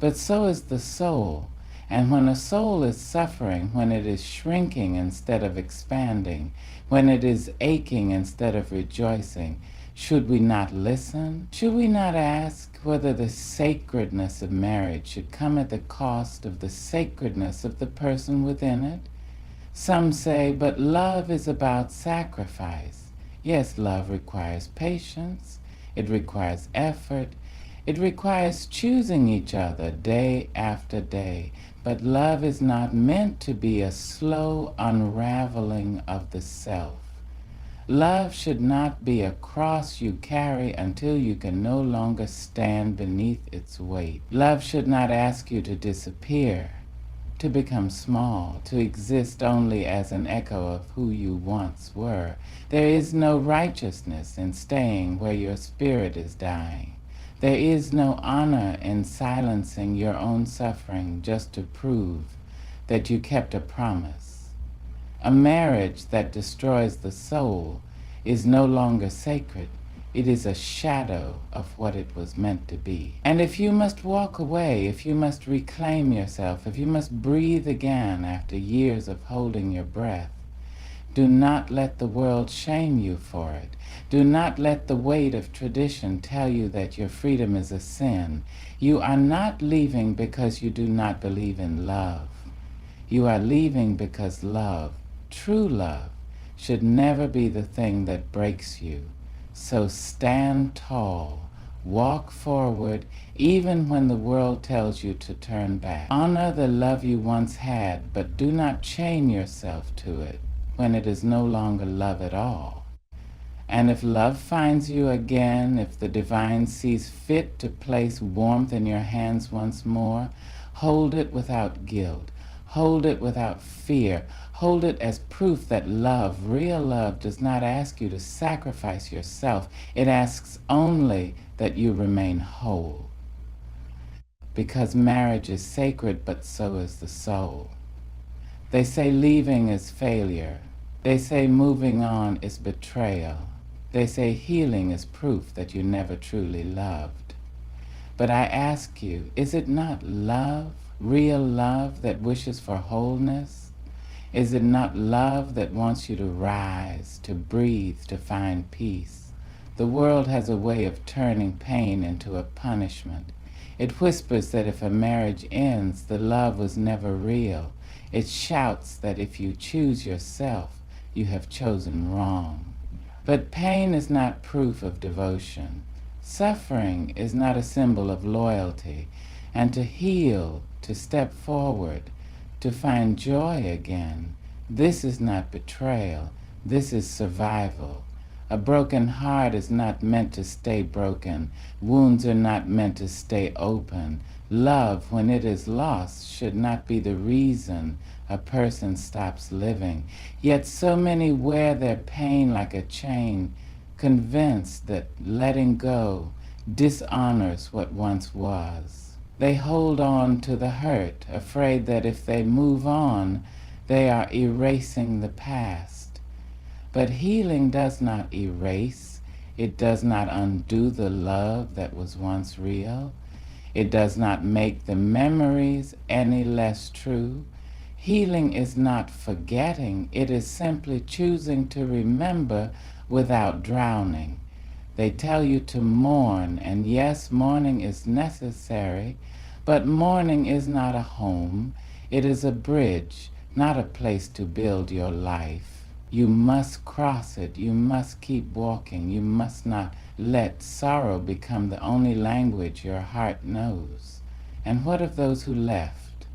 but so is the soul. And when a soul is suffering, when it is shrinking instead of expanding, when it is aching instead of rejoicing, should we not listen? Should we not ask whether the sacredness of marriage should come at the cost of the sacredness of the person within it? Some say, but love is about sacrifice. Yes, love requires patience. It requires effort. It requires choosing each other day after day. But love is not meant to be a slow unraveling of the self. Love should not be a cross you carry until you can no longer stand beneath its weight. Love should not ask you to disappear, to become small, to exist only as an echo of who you once were. There is no righteousness in staying where your spirit is dying. There is no honor in silencing your own suffering just to prove that you kept a promise. A marriage that destroys the soul is no longer sacred. It is a shadow of what it was meant to be. And if you must walk away, if you must reclaim yourself, if you must breathe again after years of holding your breath, do not let the world shame you for it. Do not let the weight of tradition tell you that your freedom is a sin. You are not leaving because you do not believe in love. You are leaving because love, true love, should never be the thing that breaks you. So stand tall, Walk forward even when the world tells you to turn back. Honor the love you once had, but do not chain yourself to it when it is no longer love at all. And if love finds you again, if the divine sees fit to place warmth in your hands once more, hold it without guilt. Hold it without fear. Hold it as proof that love, real love, does not ask you to sacrifice yourself. It asks only that you remain whole. Because marriage is sacred, but so is the soul. They say leaving is failure. They say moving on is betrayal. They say healing is proof that you never truly loved. But I ask you, is it not love, real love, that wishes for wholeness? Is it not love that wants you to rise, to breathe, to find peace? The world has a way of turning pain into a punishment. It whispers that if a marriage ends, the love was never real. It shouts that if you choose yourself, you have chosen wrong. But pain is not proof of devotion. Suffering is not a symbol of loyalty. And to heal, to step forward, to find joy again, this is not betrayal. This is survival. A broken heart is not meant to stay broken. Wounds are not meant to stay open. Love, when it is lost, should not be the reason a person stops living. Yet so many wear their pain like a chain, convinced that letting go dishonors what once was. They hold on to the hurt, afraid that if they move on, they are erasing the past. But healing does not erase. It does not undo the love that was once real. It does not make the memories any less true. Healing is not forgetting. It is simply choosing to remember without drowning. They tell you to mourn, and yes, mourning is necessary, but mourning is not a home. It is a bridge, not a place to build your life. You must cross it. You must keep walking. You must not let sorrow become the only language your heart knows. And what of those who left?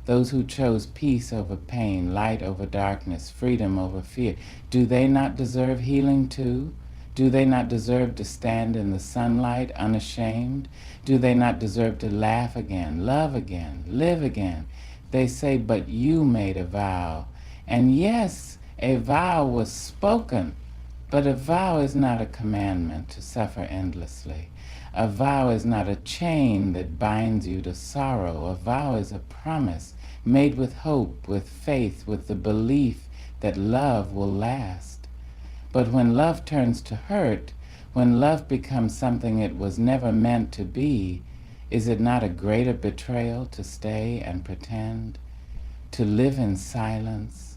Those who chose peace over pain, light over darkness, freedom over fear. Do they not deserve healing too? Do they not deserve to stand in the sunlight unashamed? Do they not deserve to laugh again, love again, live again? They say, but you made a vow. And yes, a vow was spoken, but a vow is not a commandment to suffer endlessly. A vow is not a chain that binds you to sorrow. A vow is a promise made with hope, with faith, with the belief that love will last. But when love turns to hurt, when love becomes something it was never meant to be, is it not a greater betrayal to stay and pretend, to live in silence,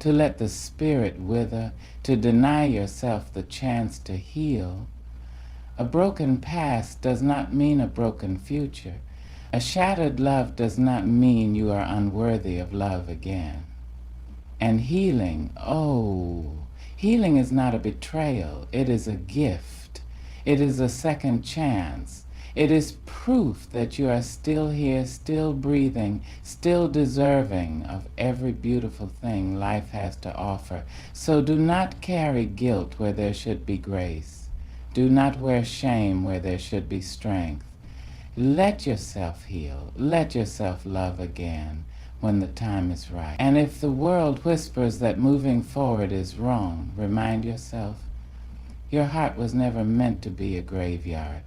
to let the spirit wither, to deny yourself the chance to heal? A broken past does not mean a broken future. A shattered love does not mean you are unworthy of love again. And healing, healing is not a betrayal. It is a gift. It is a second chance. It is proof that you are still here, still breathing, still deserving of every beautiful thing life has to offer. So do not carry guilt where there should be grace. Do not wear shame where there should be strength. Let yourself heal. Let yourself love again when the time is right. And if the world whispers that moving forward is wrong, remind yourself, your heart was never meant to be a graveyard.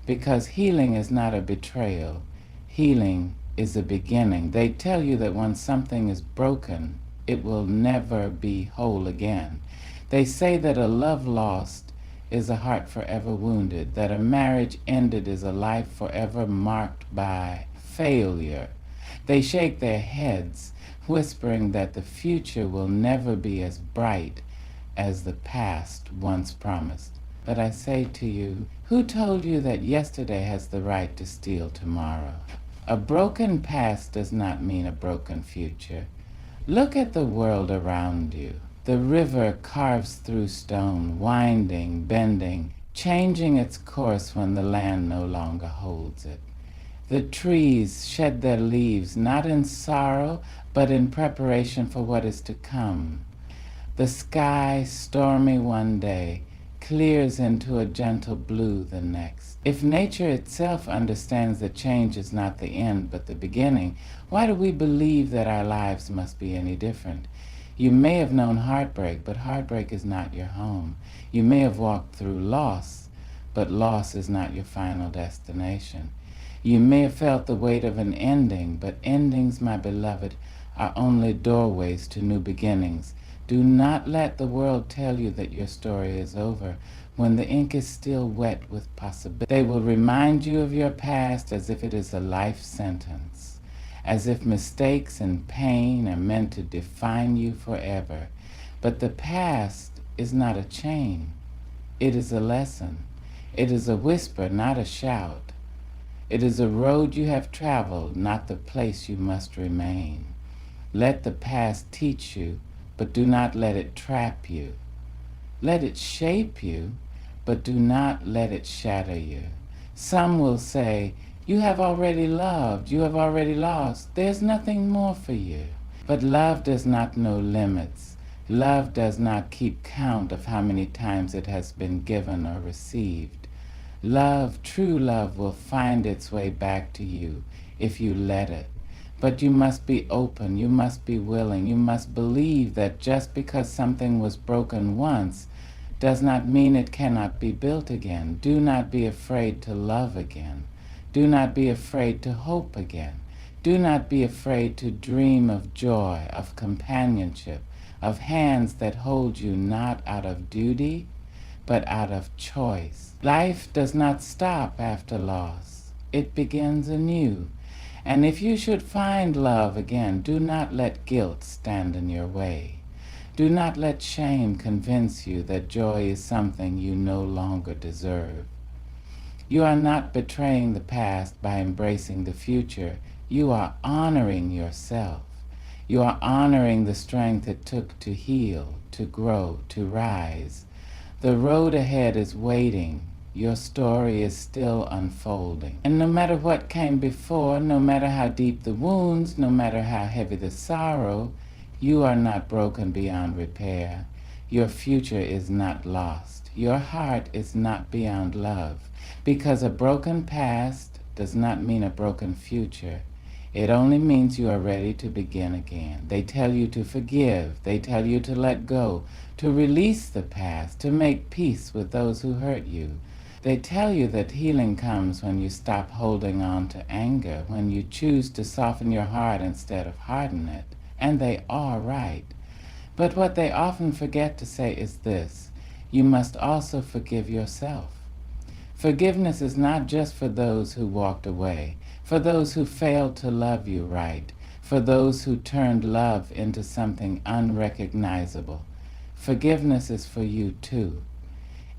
Because healing is not a betrayal. Healing is a beginning. They tell you that when something is broken, it will never be whole again. They say that a love lost is a heart forever wounded, that a marriage ended is a life forever marked by failure. They shake their heads, whispering that the future will never be as bright as the past once promised. But I say to you, who told you that yesterday has the right to steal tomorrow? A broken past does not mean a broken future. Look at the world around you. The river carves through stone, winding, bending, changing its course when the land no longer holds it. The trees shed their leaves not in sorrow, but in preparation for what is to come. The sky, stormy one day, clears into a gentle blue the next. If nature itself understands that change is not the end but the beginning, why do we believe that our lives must be any different? You may have known heartbreak, but heartbreak is not your home. You may have walked through loss, but loss is not your final destination. You may have felt the weight of an ending, but endings, my beloved, are only doorways to new beginnings. Do not let the world tell you that your story is over when the ink is still wet with possibility. They will remind you of your past as if it is a life sentence, as if mistakes and pain are meant to define you forever. But the past is not a chain. It is a lesson. It is a whisper, not a shout. It is a road you have traveled, not the place you must remain. Let the past teach you, but do not let it trap you. Let it shape you, but do not let it shatter you. Some will say, you have already loved, you have already lost, there's nothing more for you. But love does not know limits. Love does not keep count of how many times it has been given or received. Love, true love, will find its way back to you if you let it. But you must be open, you must be willing, you must believe that just because something was broken once does not mean it cannot be built again. Do not be afraid to love again. Do not be afraid to hope again. Do not be afraid to dream of joy, of companionship, of hands that hold you not out of duty, but out of choice. Life does not stop after loss. It begins anew. And if you should find love again, do not let guilt stand in your way. Do not let shame convince you that joy is something you no longer deserve. You are not betraying the past by embracing the future. You are honoring yourself. You are honoring the strength it took to heal, to grow, to rise. The road ahead is waiting. Your story is still unfolding. And no matter what came before, no matter how deep the wounds, no matter how heavy the sorrow, you are not broken beyond repair. Your future is not lost. Your heart is not beyond love. Because a broken past does not mean a broken future. It only means you are ready to begin again. They tell you to forgive. They tell you to let go, to release the past, to make peace with those who hurt you. They tell you that healing comes when you stop holding on to anger, when you choose to soften your heart instead of harden it. And they are right. But what they often forget to say is this: you must also forgive yourself. Forgiveness is not just for those who walked away, for those who failed to love you right, for those who turned love into something unrecognizable. Forgiveness is for you too.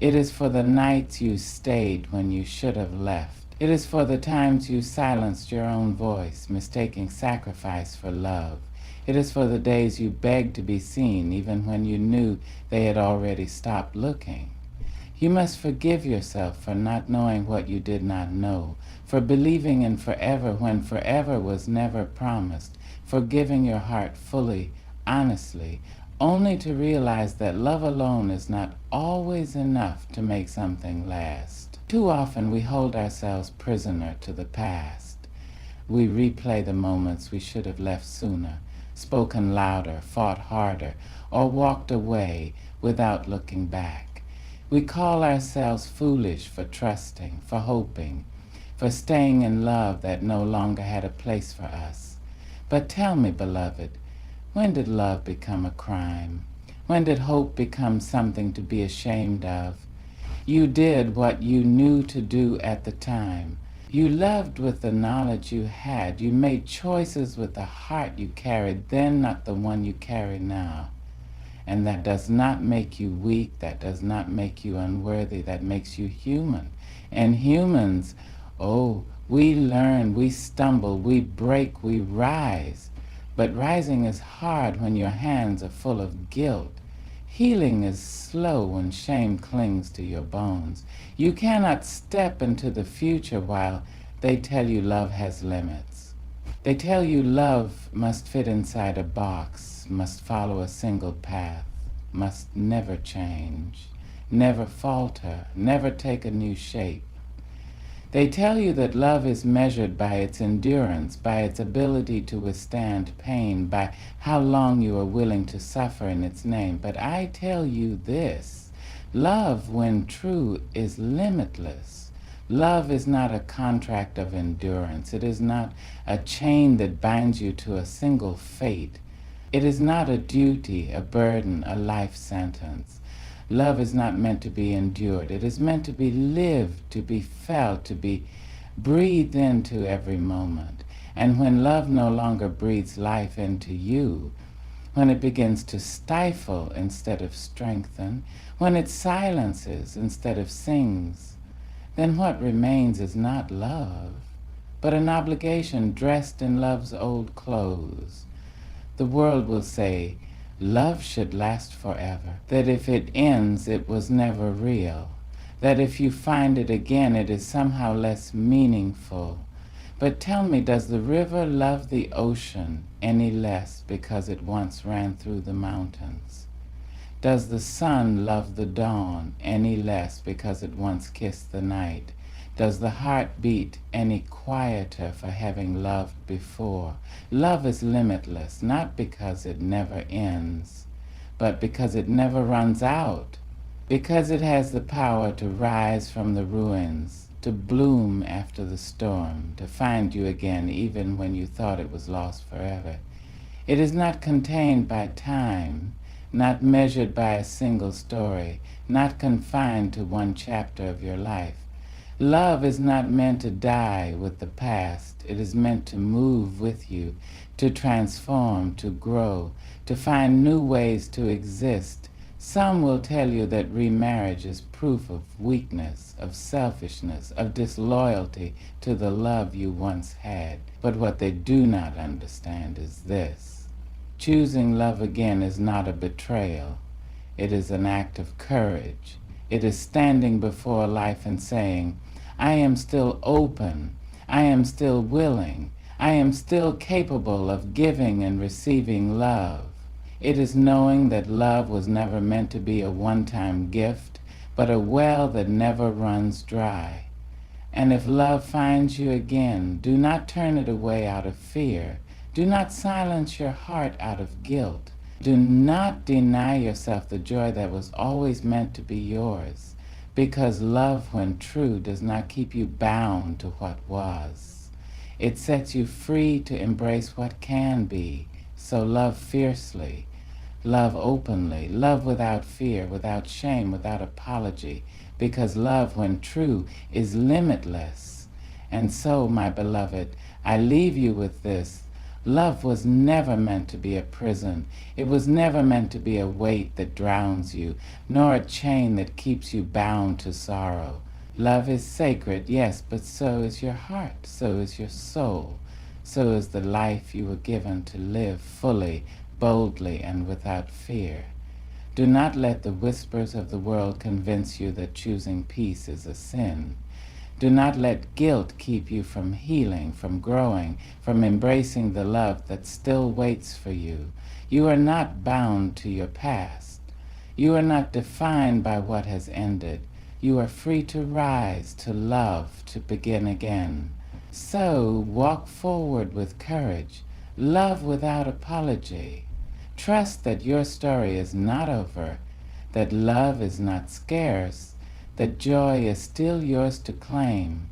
It is for the nights you stayed when you should have left. It is for the times you silenced your own voice, mistaking sacrifice for love. It is for the days you begged to be seen, even when you knew they had already stopped looking. You must forgive yourself for not knowing what you did not know, for believing in forever when forever was never promised, for giving your heart fully, honestly, only to realize that love alone is not always enough to make something last. Too often we hold ourselves prisoner to the past. We replay the moments we should have left sooner, spoken louder, fought harder, or walked away without looking back. We call ourselves foolish for trusting, for hoping, for staying in love that no longer had a place for us. But tell me, beloved, when did love become a crime? When did hope become something to be ashamed of? You did what you knew to do at the time. You loved with the knowledge you had. You made choices with the heart you carried then, not the one you carry now. And that does not make you weak. That does not make you unworthy. That makes you human. And humans, we learn, we stumble, we break, we rise. But rising is hard when your hands are full of guilt. Healing is slow when shame clings to your bones. You cannot step into the future while they tell you love has limits. They tell you love must fit inside a box, must follow a single path, must never change, never falter, never take a new shape. They tell you that love is measured by its endurance, by its ability to withstand pain, by how long you are willing to suffer in its name. But I tell you this, love, when true, is limitless. Love is not a contract of endurance. It is not a chain that binds you to a single fate. It is not a duty, a burden, a life sentence. Love is not meant to be endured. It is meant to be lived, to be felt, to be breathed into every moment. And when love no longer breathes life into you, when it begins to stifle instead of strengthen, when it silences instead of sings, then what remains is not love, but an obligation dressed in love's old clothes. The world will say, love should last forever, that if it ends, it was never real, that if you find it again, it is somehow less meaningful. But tell me, does the river love the ocean any less because it once ran through the mountains? Does the sun love the dawn any less because it once kissed the night? Does the heart beat any quieter for having loved before? Love is limitless, not because it never ends, but because it never runs out, because it has the power to rise from the ruins, to bloom after the storm, to find you again even when you thought it was lost forever. It is not contained by time, not measured by a single story, not confined to one chapter of your life. Love is not meant to die with the past. It is meant to move with you, to transform, to grow, to find new ways to exist. Some will tell you that remarriage is proof of weakness, of selfishness, of disloyalty to the love you once had. But what they do not understand is this. Choosing love again is not a betrayal. It is an act of courage. It is standing before life and saying, I am still open. I am still willing. I am still capable of giving and receiving love. It is knowing that love was never meant to be a one-time gift, but a well that never runs dry. And if love finds you again, do not turn it away out of fear. Do not silence your heart out of guilt. Do not deny yourself the joy that was always meant to be yours, because love, when true, does not keep you bound to what was. It sets you free to embrace what can be. So love fiercely, love openly, love without fear, without shame, without apology, because love, when true, is limitless. And so, my beloved, I leave you with this. Love was never meant to be a prison. It was never meant to be a weight that drowns you, nor a chain that keeps you bound to sorrow. Love is sacred, yes, but so is your heart, so is your soul, so is the life you were given to live fully, boldly, and without fear. Do not let the whispers of the world convince you that choosing peace is a sin. Do not let guilt keep you from healing, from growing, from embracing the love that still waits for you. You are not bound to your past. You are not defined by what has ended. You are free to rise, to love, to begin again. So walk forward with courage. Love without apology. Trust that your story is not over, that love is not scarce, that joy is still yours to claim,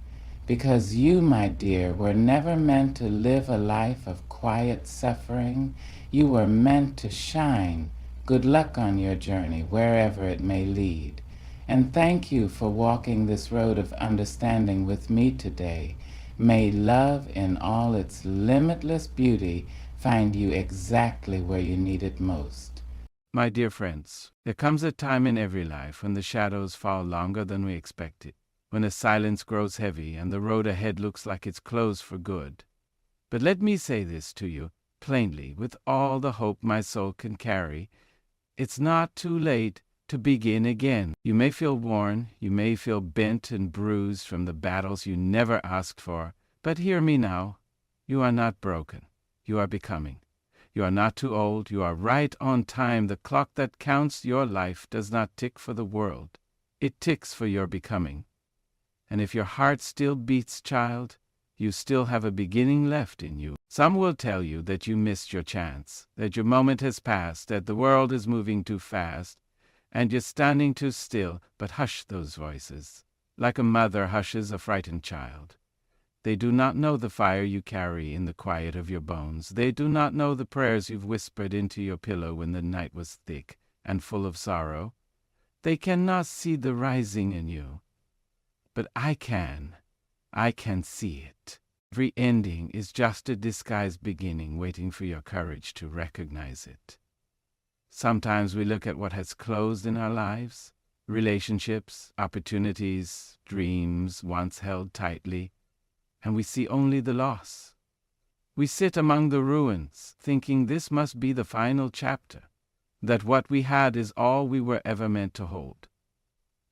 because you, my dear, were never meant to live a life of quiet suffering. You were meant to shine. Good luck on your journey, wherever it may lead. And thank you for walking this road of understanding with me today. May love in all its limitless beauty find you exactly where you need it most. My dear friends, there comes a time in every life when the shadows fall longer than we expected, when the silence grows heavy and the road ahead looks like it's closed for good. But let me say this to you plainly, with all the hope my soul can carry. It's not too late to begin again. You may feel worn, you may feel bent and bruised from the battles you never asked for, but hear me now. You are not broken. You are becoming. You are not too old. You are right on time. The clock that counts your life does not tick for the world. It ticks for your becoming. And if your heart still beats, child, you still have a beginning left in you. Some will tell you that you missed your chance, that your moment has passed, that the world is moving too fast, and you're standing too still. But hush those voices, like a mother hushes a frightened child. They do not know the fire you carry in the quiet of your bones. They do not know the prayers you've whispered into your pillow when the night was thick and full of sorrow. They cannot see the rising in you. But I can. I can see it. Every ending is just a disguised beginning waiting for your courage to recognize it. Sometimes we look at what has closed in our lives, relationships, opportunities, dreams once held tightly, and we see only the loss. We sit among the ruins, thinking this must be the final chapter, that what we had is all we were ever meant to hold.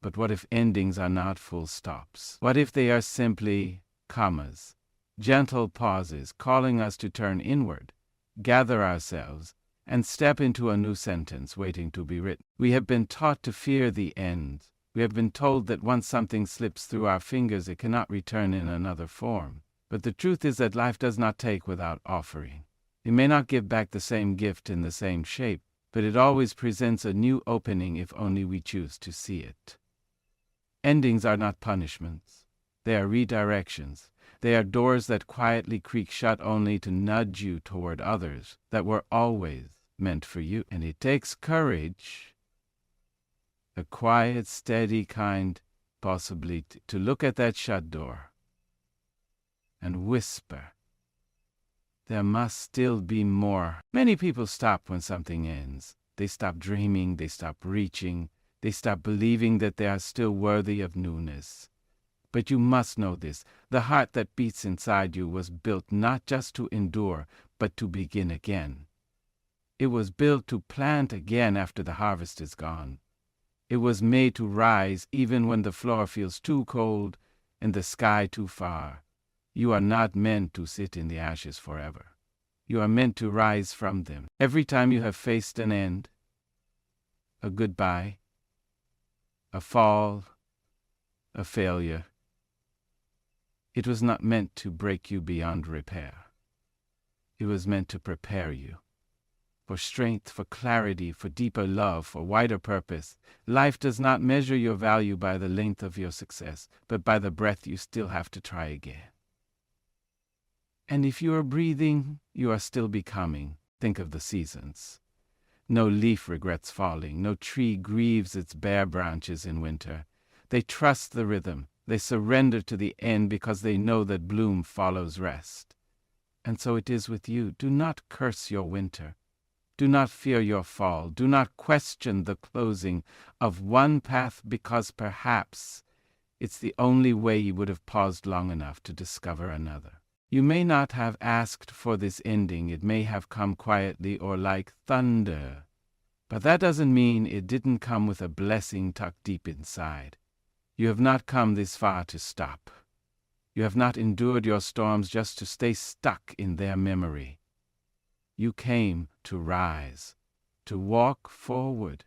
But what if endings are not full stops? What if they are simply commas, gentle pauses calling us to turn inward, gather ourselves, and step into a new sentence waiting to be written? We have been taught to fear the end. We have been told that once something slips through our fingers, it cannot return in another form. But the truth is that life does not take without offering. It may not give back the same gift in the same shape, but it always presents a new opening if only we choose to see it. Endings are not punishments. They are redirections. They are doors that quietly creak shut only to nudge you toward others that were always meant for you. And it takes courage, a quiet, steady kind, possibly, to look at that shut door and whisper, there must still be more. Many people stop when something ends. They stop dreaming, they stop reaching, they stop believing that they are still worthy of newness. But you must know this. The heart that beats inside you was built not just to endure, but to begin again. It was built to plant again after the harvest is gone. It was made to rise even when the floor feels too cold and the sky too far. You are not meant to sit in the ashes forever. You are meant to rise from them. Every time you have faced an end, a goodbye, a fall, a failure, it was not meant to break you beyond repair. It was meant to prepare you for strength, for clarity, for deeper love, for wider purpose. Life does not measure your value by the length of your success, but by the breath you still have to try again. And if you are breathing, you are still becoming. Think of the seasons. No leaf regrets falling. No tree grieves its bare branches in winter. They trust the rhythm. They surrender to the end because they know that bloom follows rest. And so it is with you. Do not curse your winter. Do not fear your fall. Do not question the closing of one path because perhaps it's the only way you would have paused long enough to discover another. You may not have asked for this ending. It may have come quietly or like thunder. But that doesn't mean it didn't come with a blessing tucked deep inside. You have not come this far to stop. You have not endured your storms just to stay stuck in their memory. You came to rise, to walk forward,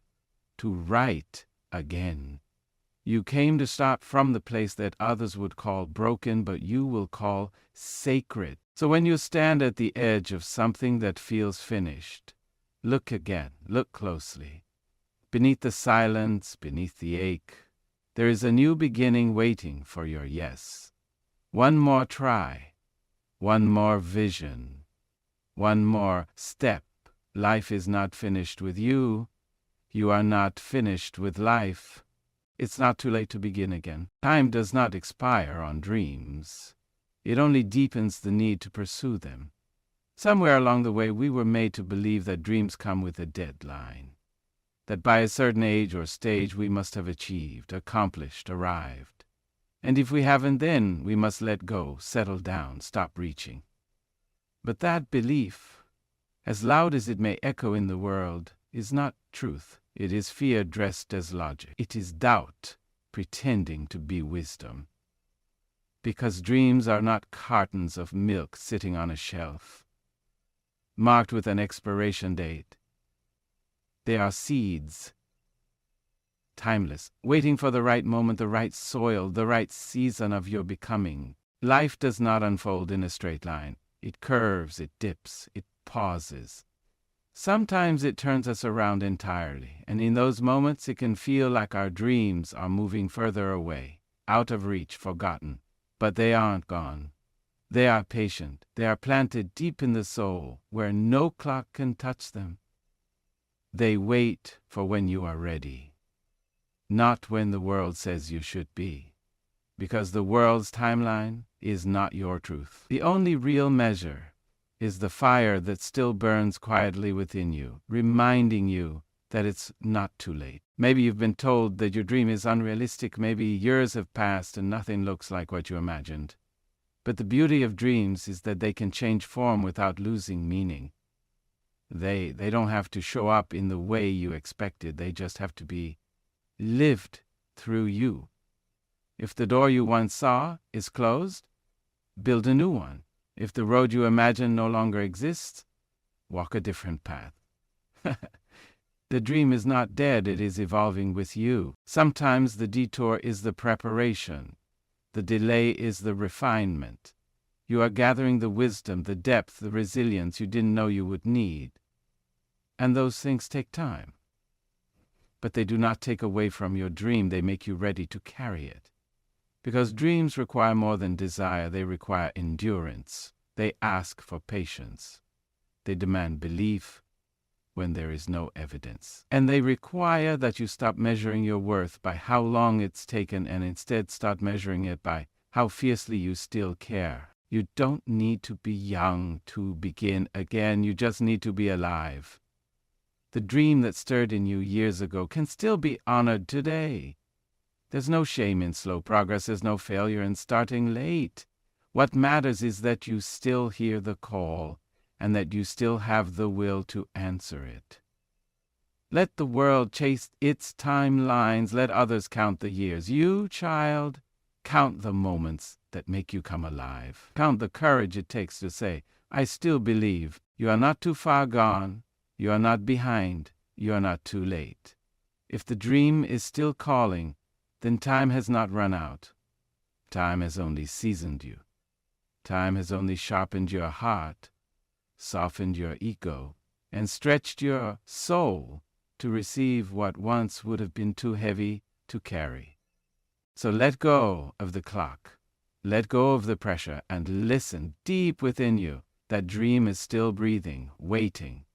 to write again. You came to start from the place that others would call broken, but you will call sacred. So when you stand at the edge of something that feels finished, look again, look closely. Beneath the silence, beneath the ache, there is a new beginning waiting for your yes. One more try, one more vision, one more step. Life is not finished with you. You are not finished with life. It's not too late to begin again. Time does not expire on dreams. It only deepens the need to pursue them. Somewhere along the way, we were made to believe that dreams come with a deadline, that by a certain age or stage we must have achieved, accomplished, arrived. And if we haven't, then we must let go, settle down, stop reaching. But that belief, as loud as it may echo in the world, is not truth. It is fear dressed as logic. It is doubt pretending to be wisdom. Because dreams are not cartons of milk sitting on a shelf, marked with an expiration date. They are seeds, timeless, waiting for the right moment, the right soil, the right season of your becoming. Life does not unfold in a straight line. It curves, it dips, it pauses. Sometimes it turns us around entirely, and in those moments it can feel like our dreams are moving further away, out of reach, forgotten. But they aren't gone. They are patient. They are planted deep in the soul, where no clock can touch them. They wait for when you are ready, not when the world says you should be, because the world's timeline is not your truth. The only real measure is the fire that still burns quietly within you, reminding you that it's not too late. Maybe you've been told that your dream is unrealistic. Maybe years have passed and nothing looks like what you imagined. But the beauty of dreams is that they can change form without losing meaning. They don't have to show up in the way you expected. They just have to be lived through you. If the door you once saw is closed, build a new one. If the road you imagined no longer exists, walk a different path. The dream is not dead, it is evolving with you. Sometimes the detour is the preparation. The delay is the refinement. You are gathering the wisdom, the depth, the resilience you didn't know you would need. And those things take time. But they do not take away from your dream, they make you ready to carry it. Because dreams require more than desire, they require endurance. They ask for patience. They demand belief when there is no evidence. And they require that you stop measuring your worth by how long it's taken and instead start measuring it by how fiercely you still care. You don't need to be young to begin again. You just need to be alive. The dream that stirred in you years ago can still be honored today. There's no shame in slow progress. There's no failure in starting late. What matters is that you still hear the call and that you still have the will to answer it. Let the world chase its timelines. Let others count the years. You, child, count the moments that make you come alive. Count the courage it takes to say, I still believe. You are not too far gone. You are not behind. You are not too late. If the dream is still calling, then time has not run out. Time has only seasoned you. Time has only sharpened your heart, softened your ego, and stretched your soul to receive what once would have been too heavy to carry. So let go of the clock, let go of the pressure, and listen deep within you. That dream is still breathing, waiting,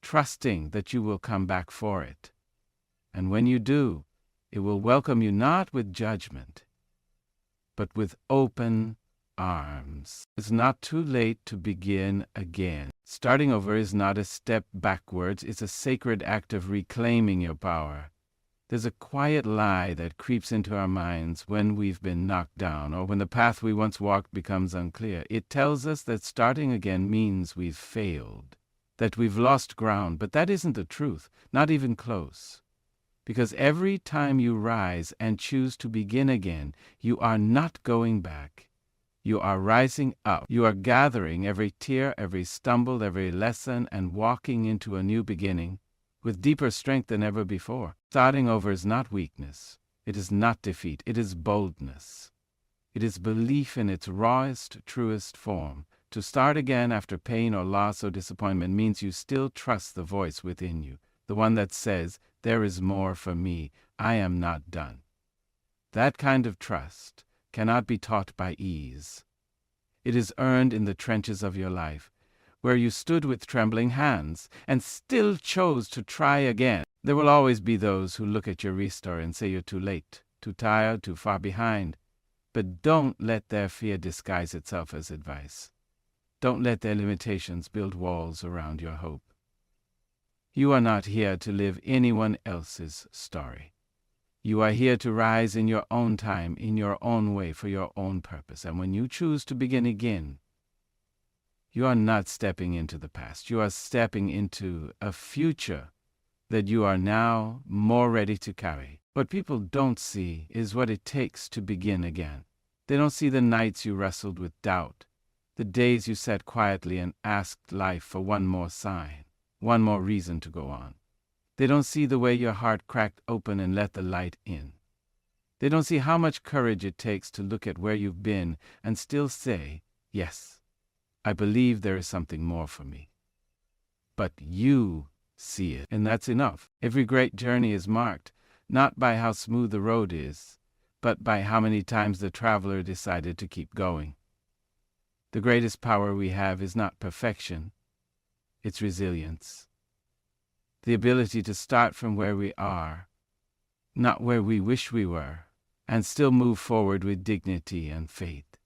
trusting that you will come back for it. And when you do, it will welcome you not with judgment, but with open arms. It's not too late to begin again. Starting over is not a step backwards. It's a sacred act of reclaiming your power. There's a quiet lie that creeps into our minds when we've been knocked down or when the path we once walked becomes unclear. It tells us that starting again means we've failed, that we've lost ground, but that isn't the truth, not even close. Because every time you rise and choose to begin again, you are not going back. You are rising up. You are gathering every tear, every stumble, every lesson, and walking into a new beginning with deeper strength than ever before. Starting over is not weakness. It is not defeat. It is boldness. It is belief in its rawest, truest form. To start again after pain or loss or disappointment means you still trust the voice within you, the one that says, there is more for me. I am not done. That kind of trust cannot be taught by ease. It is earned in the trenches of your life, where you stood with trembling hands and still chose to try again. There will always be those who look at your restart and say you're too late, too tired, too far behind. But don't let their fear disguise itself as advice. Don't let their limitations build walls around your hope. You are not here to live anyone else's story. You are here to rise in your own time, in your own way, for your own purpose. And when you choose to begin again, You are not stepping into the past. You are stepping into a future that you are now more ready to carry. What people don't see is what it takes to begin again. They don't see the nights you wrestled with doubt, the days you sat quietly and asked life for one more sign, one more reason to go on. They don't see the way your heart cracked open and let the light in. They don't see how much courage it takes to look at where you've been and still say, yes, I believe there is something more for me. But you see it, and that's enough. Every great journey is marked, not by how smooth the road is, but by how many times the traveler decided to keep going. The greatest power we have is not perfection, it's resilience. The ability to start from where we are, not where we wish we were, and still move forward with dignity and faith.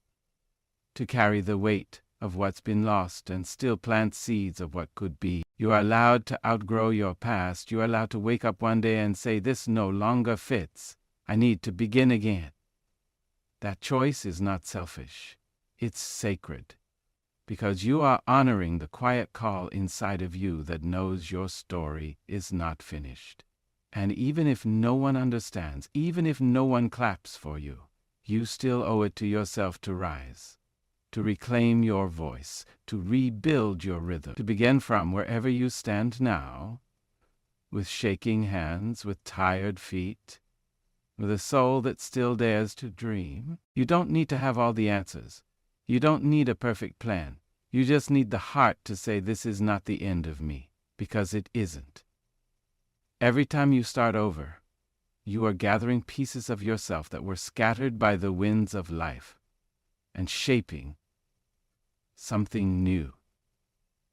To carry the weight of what's been lost and still plant seeds of what could be. You are allowed to outgrow your past. You are allowed to wake up one day and say, this no longer fits. I need to begin again. That choice is not selfish. It's sacred. Because you are honoring the quiet call inside of you that knows your story is not finished. And even if no one understands, even if no one claps for you, you still owe it to yourself to rise, to reclaim your voice, to rebuild your rhythm, to begin from wherever you stand now, with shaking hands, with tired feet, with a soul that still dares to dream. You don't need to have all the answers. You don't need a perfect plan. You just need the heart to say, this is not the end of me, because it isn't. Every time you start over, you are gathering pieces of yourself that were scattered by the winds of life and shaping something new,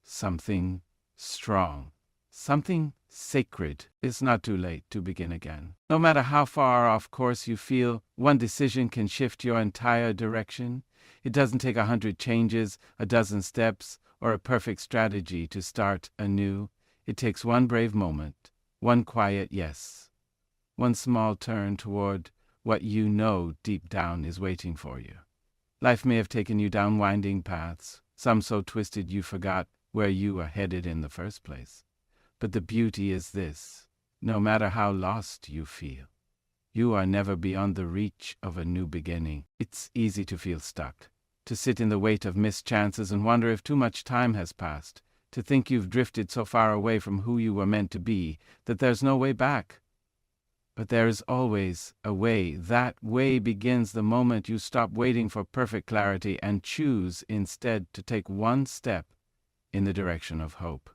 something strong, something sacred. It's not too late to begin again. No matter how far off course you feel, one decision can shift your entire direction. It doesn't take 100 changes, a dozen steps, or a perfect strategy to start anew. It takes one brave moment, one quiet yes, one small turn toward what you know deep down is waiting for you. Life may have taken you down winding paths, some so twisted you forgot where you were headed in the first place. But the beauty is this: no matter how lost you feel, you are never beyond the reach of a new beginning. It's easy to feel stuck, to sit in the weight of missed chances and wonder if too much time has passed, to think you've drifted so far away from who you were meant to be that there's no way back. But there is always a way. That way begins the moment you stop waiting for perfect clarity and choose instead to take one step in the direction of hope.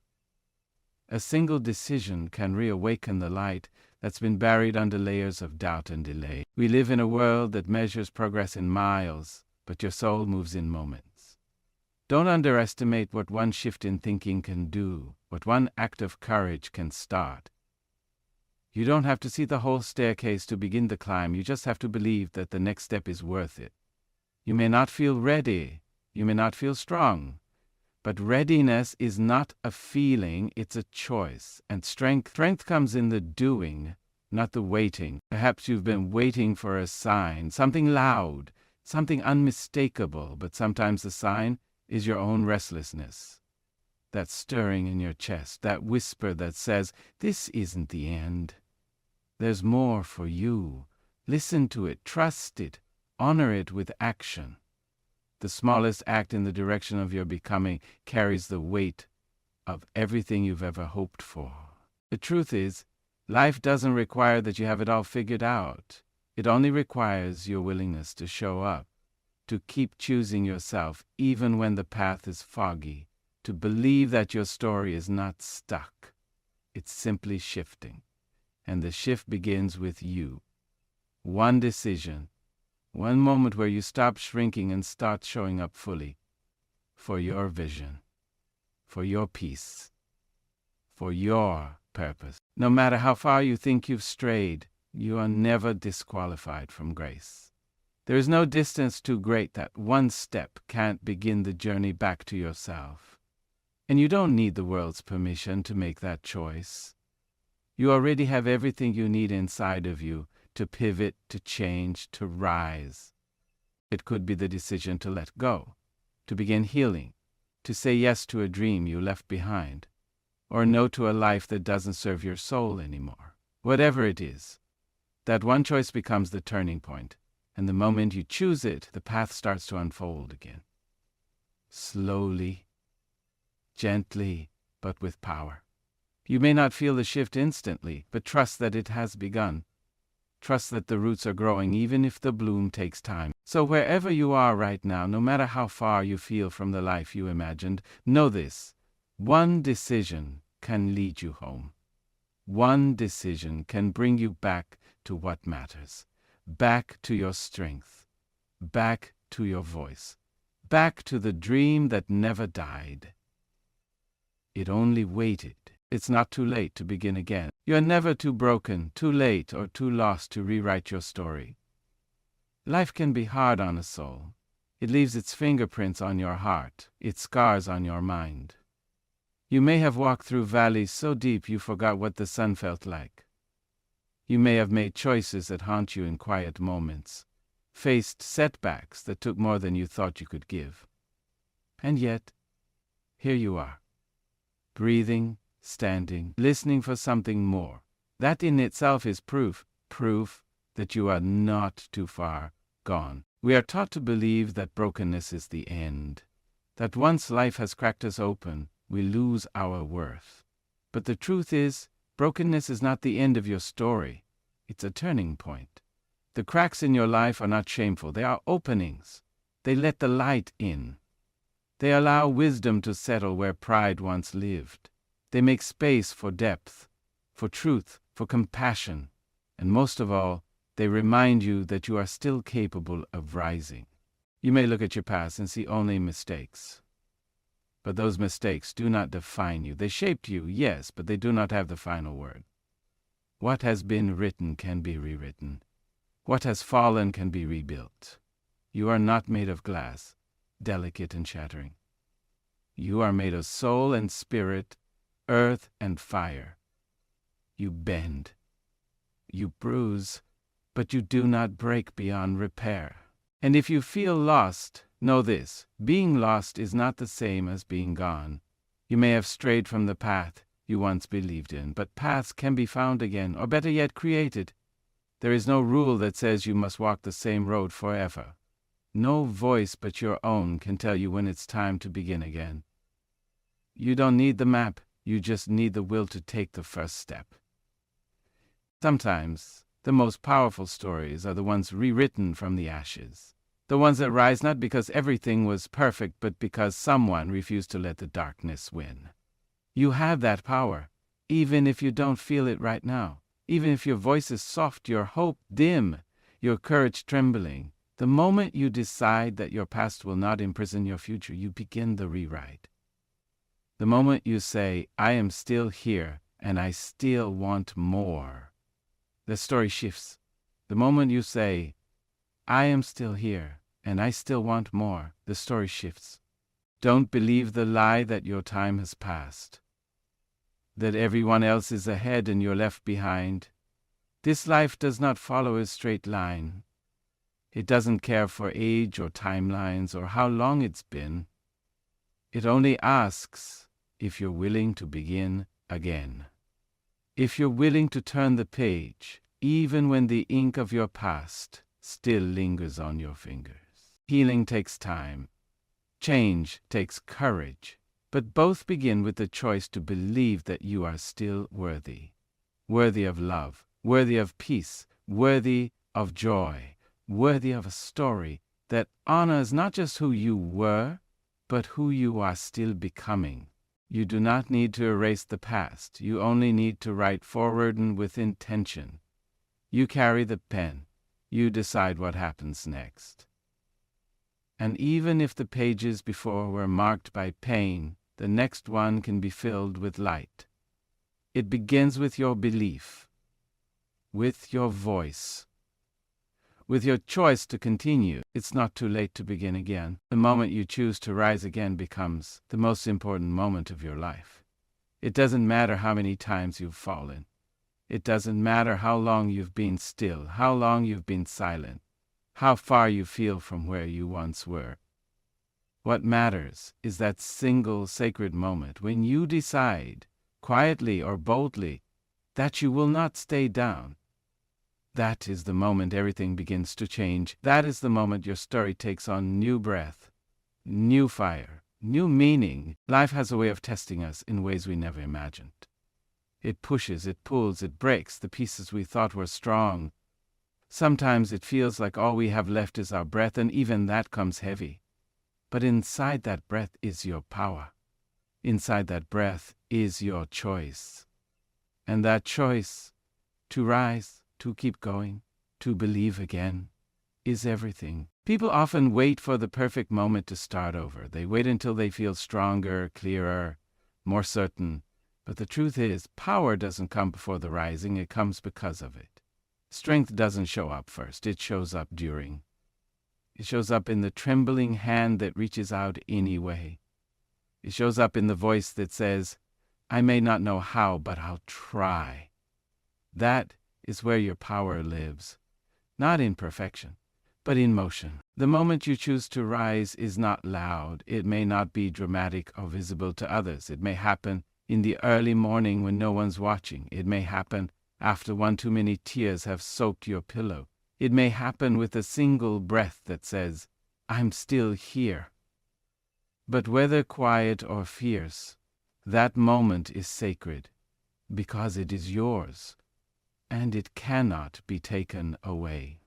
A single decision can reawaken the light that's been buried under layers of doubt and delay. We live in a world that measures progress in miles, but your soul moves in moments. Don't underestimate what one shift in thinking can do, what one act of courage can start. You don't have to see the whole staircase to begin the climb. You just have to believe that the next step is worth it. You may not feel ready. You may not feel strong. But readiness is not a feeling, it's a choice. And strength comes in the doing, not the waiting. Perhaps you've been waiting for a sign, something loud, something unmistakable, but sometimes the sign is your own restlessness. That stirring in your chest, that whisper that says, this isn't the end. There's more for you. Listen to it, trust it, honor it with action. The smallest act in the direction of your becoming carries the weight of everything you've ever hoped for. The truth is, life doesn't require that you have it all figured out. It only requires your willingness to show up, to keep choosing yourself even when the path is foggy, to believe that your story is not stuck. It's simply shifting. And the shift begins with you. One decision, one moment where you stop shrinking and start showing up fully for your vision, for your peace, for your purpose. No matter how far you think you've strayed, you are never disqualified from grace. There is no distance too great that one step can't begin the journey back to yourself. And you don't need the world's permission to make that choice. You already have everything you need inside of you to pivot, to change, to rise. It could be the decision to let go, to begin healing, to say yes to a dream you left behind, or no to a life that doesn't serve your soul anymore. Whatever it is, that one choice becomes the turning point, and the moment you choose it, the path starts to unfold again. Slowly, gently, but with power. You may not feel the shift instantly, but trust that it has begun. Trust that the roots are growing even if the bloom takes time. So wherever you are right now, no matter how far you feel from the life you imagined, know this: one decision can lead you home. One decision can bring you back to what matters, back to your strength, back to your voice, back to the dream that never died. It only waited. It's not too late to begin again. You're never too broken, too late, or too lost to rewrite your story. Life can be hard on a soul. It leaves its fingerprints on your heart, its scars on your mind. You may have walked through valleys so deep you forgot what the sun felt like. You may have made choices that haunt you in quiet moments, faced setbacks that took more than you thought you could give. And yet, here you are, breathing, standing, listening for something more. That in itself is proof that you are not too far gone. We are taught to believe that brokenness is the end, that once life has cracked us open, we lose our worth. But the truth is, brokenness is not the end of your story. It's a turning point. The cracks in your life are not shameful. They are openings. They let the light in. They allow wisdom to settle where pride once lived. They make space for depth, for truth, for compassion, and most of all, they remind you that you are still capable of rising. You may look at your past and see only mistakes. But those mistakes do not define you. They shaped you, yes, but they do not have the final word. What has been written can be rewritten. What has fallen can be rebuilt. You are not made of glass, delicate and shattering. You are made of soul and spirit, earth and fire. You bend. You bruise, but you do not break beyond repair. And if you feel lost, know this: being lost is not the same as being gone. You may have strayed from the path you once believed in, but paths can be found again, or better yet, created. There is no rule that says you must walk the same road forever. No voice but your own can tell you when it's time to begin again. You don't need the map, you just need the will to take the first step. Sometimes, the most powerful stories are the ones rewritten from the ashes. The ones that rise not because everything was perfect, but because someone refused to let the darkness win. You have that power, even if you don't feel it right now. Even if your voice is soft, your hope dim, your courage trembling. The moment you decide that your past will not imprison your future, you begin the rewrite. The moment you say, I am still here, and I still want more, the story shifts. The moment you say, I am still here, and I still want more, the story shifts. Don't believe the lie that your time has passed, that everyone else is ahead and you're left behind. This life does not follow a straight line. It doesn't care for age or timelines or how long it's been. It only asks if you're willing to begin again. If you're willing to turn the page, even when the ink of your past still lingers on your fingers. Healing takes time. Change takes courage. But both begin with the choice to believe that you are still worthy. Worthy of love, worthy of peace, worthy of joy, worthy of a story that honors not just who you were, but who you are still becoming. You do not need to erase the past. You only need to write forward and with intention. You carry the pen. You decide what happens next. And even if the pages before were marked by pain, the next one can be filled with light. It begins with your belief, with your voice, with your choice to continue. It's not too late to begin again. The moment you choose to rise again becomes the most important moment of your life. It doesn't matter how many times you've fallen. It doesn't matter how long you've been still, how long you've been silent, how far you feel from where you once were. What matters is that single sacred moment when you decide, quietly or boldly, that you will not stay down. That is the moment everything begins to change. That is the moment your story takes on new breath, new fire, new meaning. Life has a way of testing us in ways we never imagined. It pushes, it pulls, it breaks the pieces we thought were strong. Sometimes it feels like all we have left is our breath, and even that comes heavy. But inside that breath is your power. Inside that breath is your choice. And that choice, to rise, to keep going, to believe again, is everything. People often wait for the perfect moment to start over. They wait until they feel stronger, clearer, more certain. But the truth is, power doesn't come before the rising, it comes because of it. Strength doesn't show up first, it shows up during. It shows up in the trembling hand that reaches out anyway. It shows up in the voice that says, I may not know how, but I'll try. That is where your power lives, not in perfection, but in motion. The moment you choose to rise is not loud. It may not be dramatic or visible to others. It may happen in the early morning when no one's watching. It may happen after one too many tears have soaked your pillow. It may happen with a single breath that says, I'm still here. But whether quiet or fierce, that moment is sacred because it is yours, and it cannot be taken away.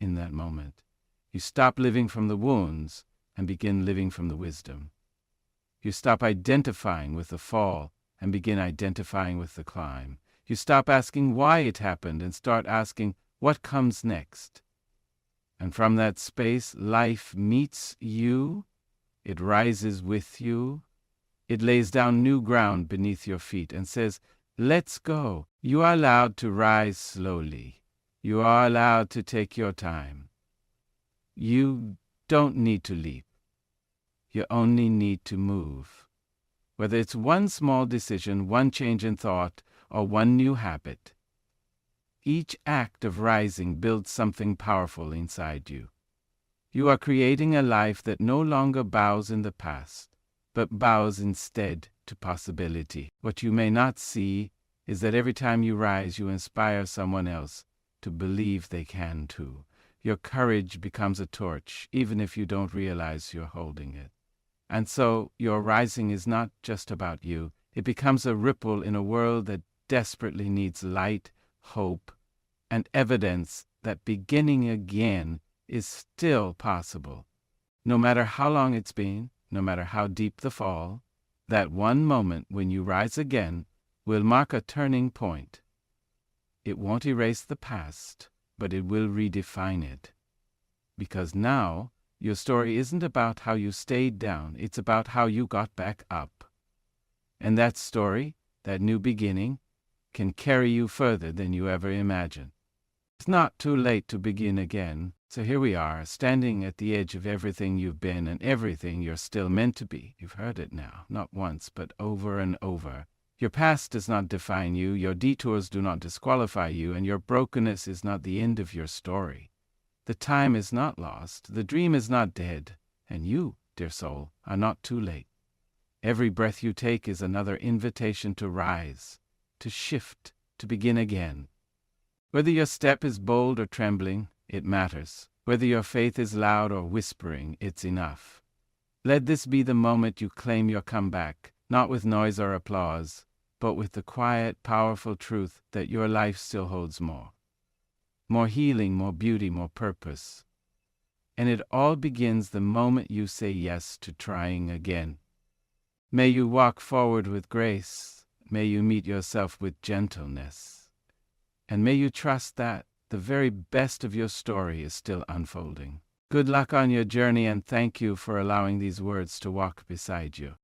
In that moment, you stop living from the wounds and begin living from the wisdom. You stop identifying with the fall and begin identifying with the climb. You stop asking why it happened and start asking what comes next. And from that space, life meets you, it rises with you, it lays down new ground beneath your feet and says, let's go. You are allowed to rise slowly. You are allowed to take your time. You don't need to leap. You only need to move. Whether it's one small decision, one change in thought, or one new habit, each act of rising builds something powerful inside you. You are creating a life that no longer bows in the past, but bows instead to possibility. What you may not see is that every time you rise, you inspire someone else to believe they can too. Your courage becomes a torch, even if you don't realize you're holding it. And so your rising is not just about you. It becomes a ripple in a world that desperately needs light, hope, and evidence that beginning again is still possible. No matter how long it's been, no matter how deep the fall, that one moment when you rise again will mark a turning point. It won't erase the past, but it will redefine it. Because now, your story isn't about how you stayed down, it's about how you got back up. And that story, that new beginning, can carry you further than you ever imagined. It's not too late to begin again. So here we are, standing at the edge of everything you've been and everything you're still meant to be. You've heard it now, not once, but over and over. Your past does not define you, your detours do not disqualify you, and your brokenness is not the end of your story. The time is not lost, the dream is not dead, and you, dear soul, are not too late. Every breath you take is another invitation to rise, to shift, to begin again. Whether your step is bold or trembling, it matters. Whether your faith is loud or whispering, it's enough. Let this be the moment you claim your comeback, not with noise or applause, but with the quiet, powerful truth that your life still holds more. More healing, more beauty, more purpose. And it all begins the moment you say yes to trying again. May you walk forward with grace. May you meet yourself with gentleness. And may you trust that the very best of your story is still unfolding. Good luck on your journey, and thank you for allowing these words to walk beside you.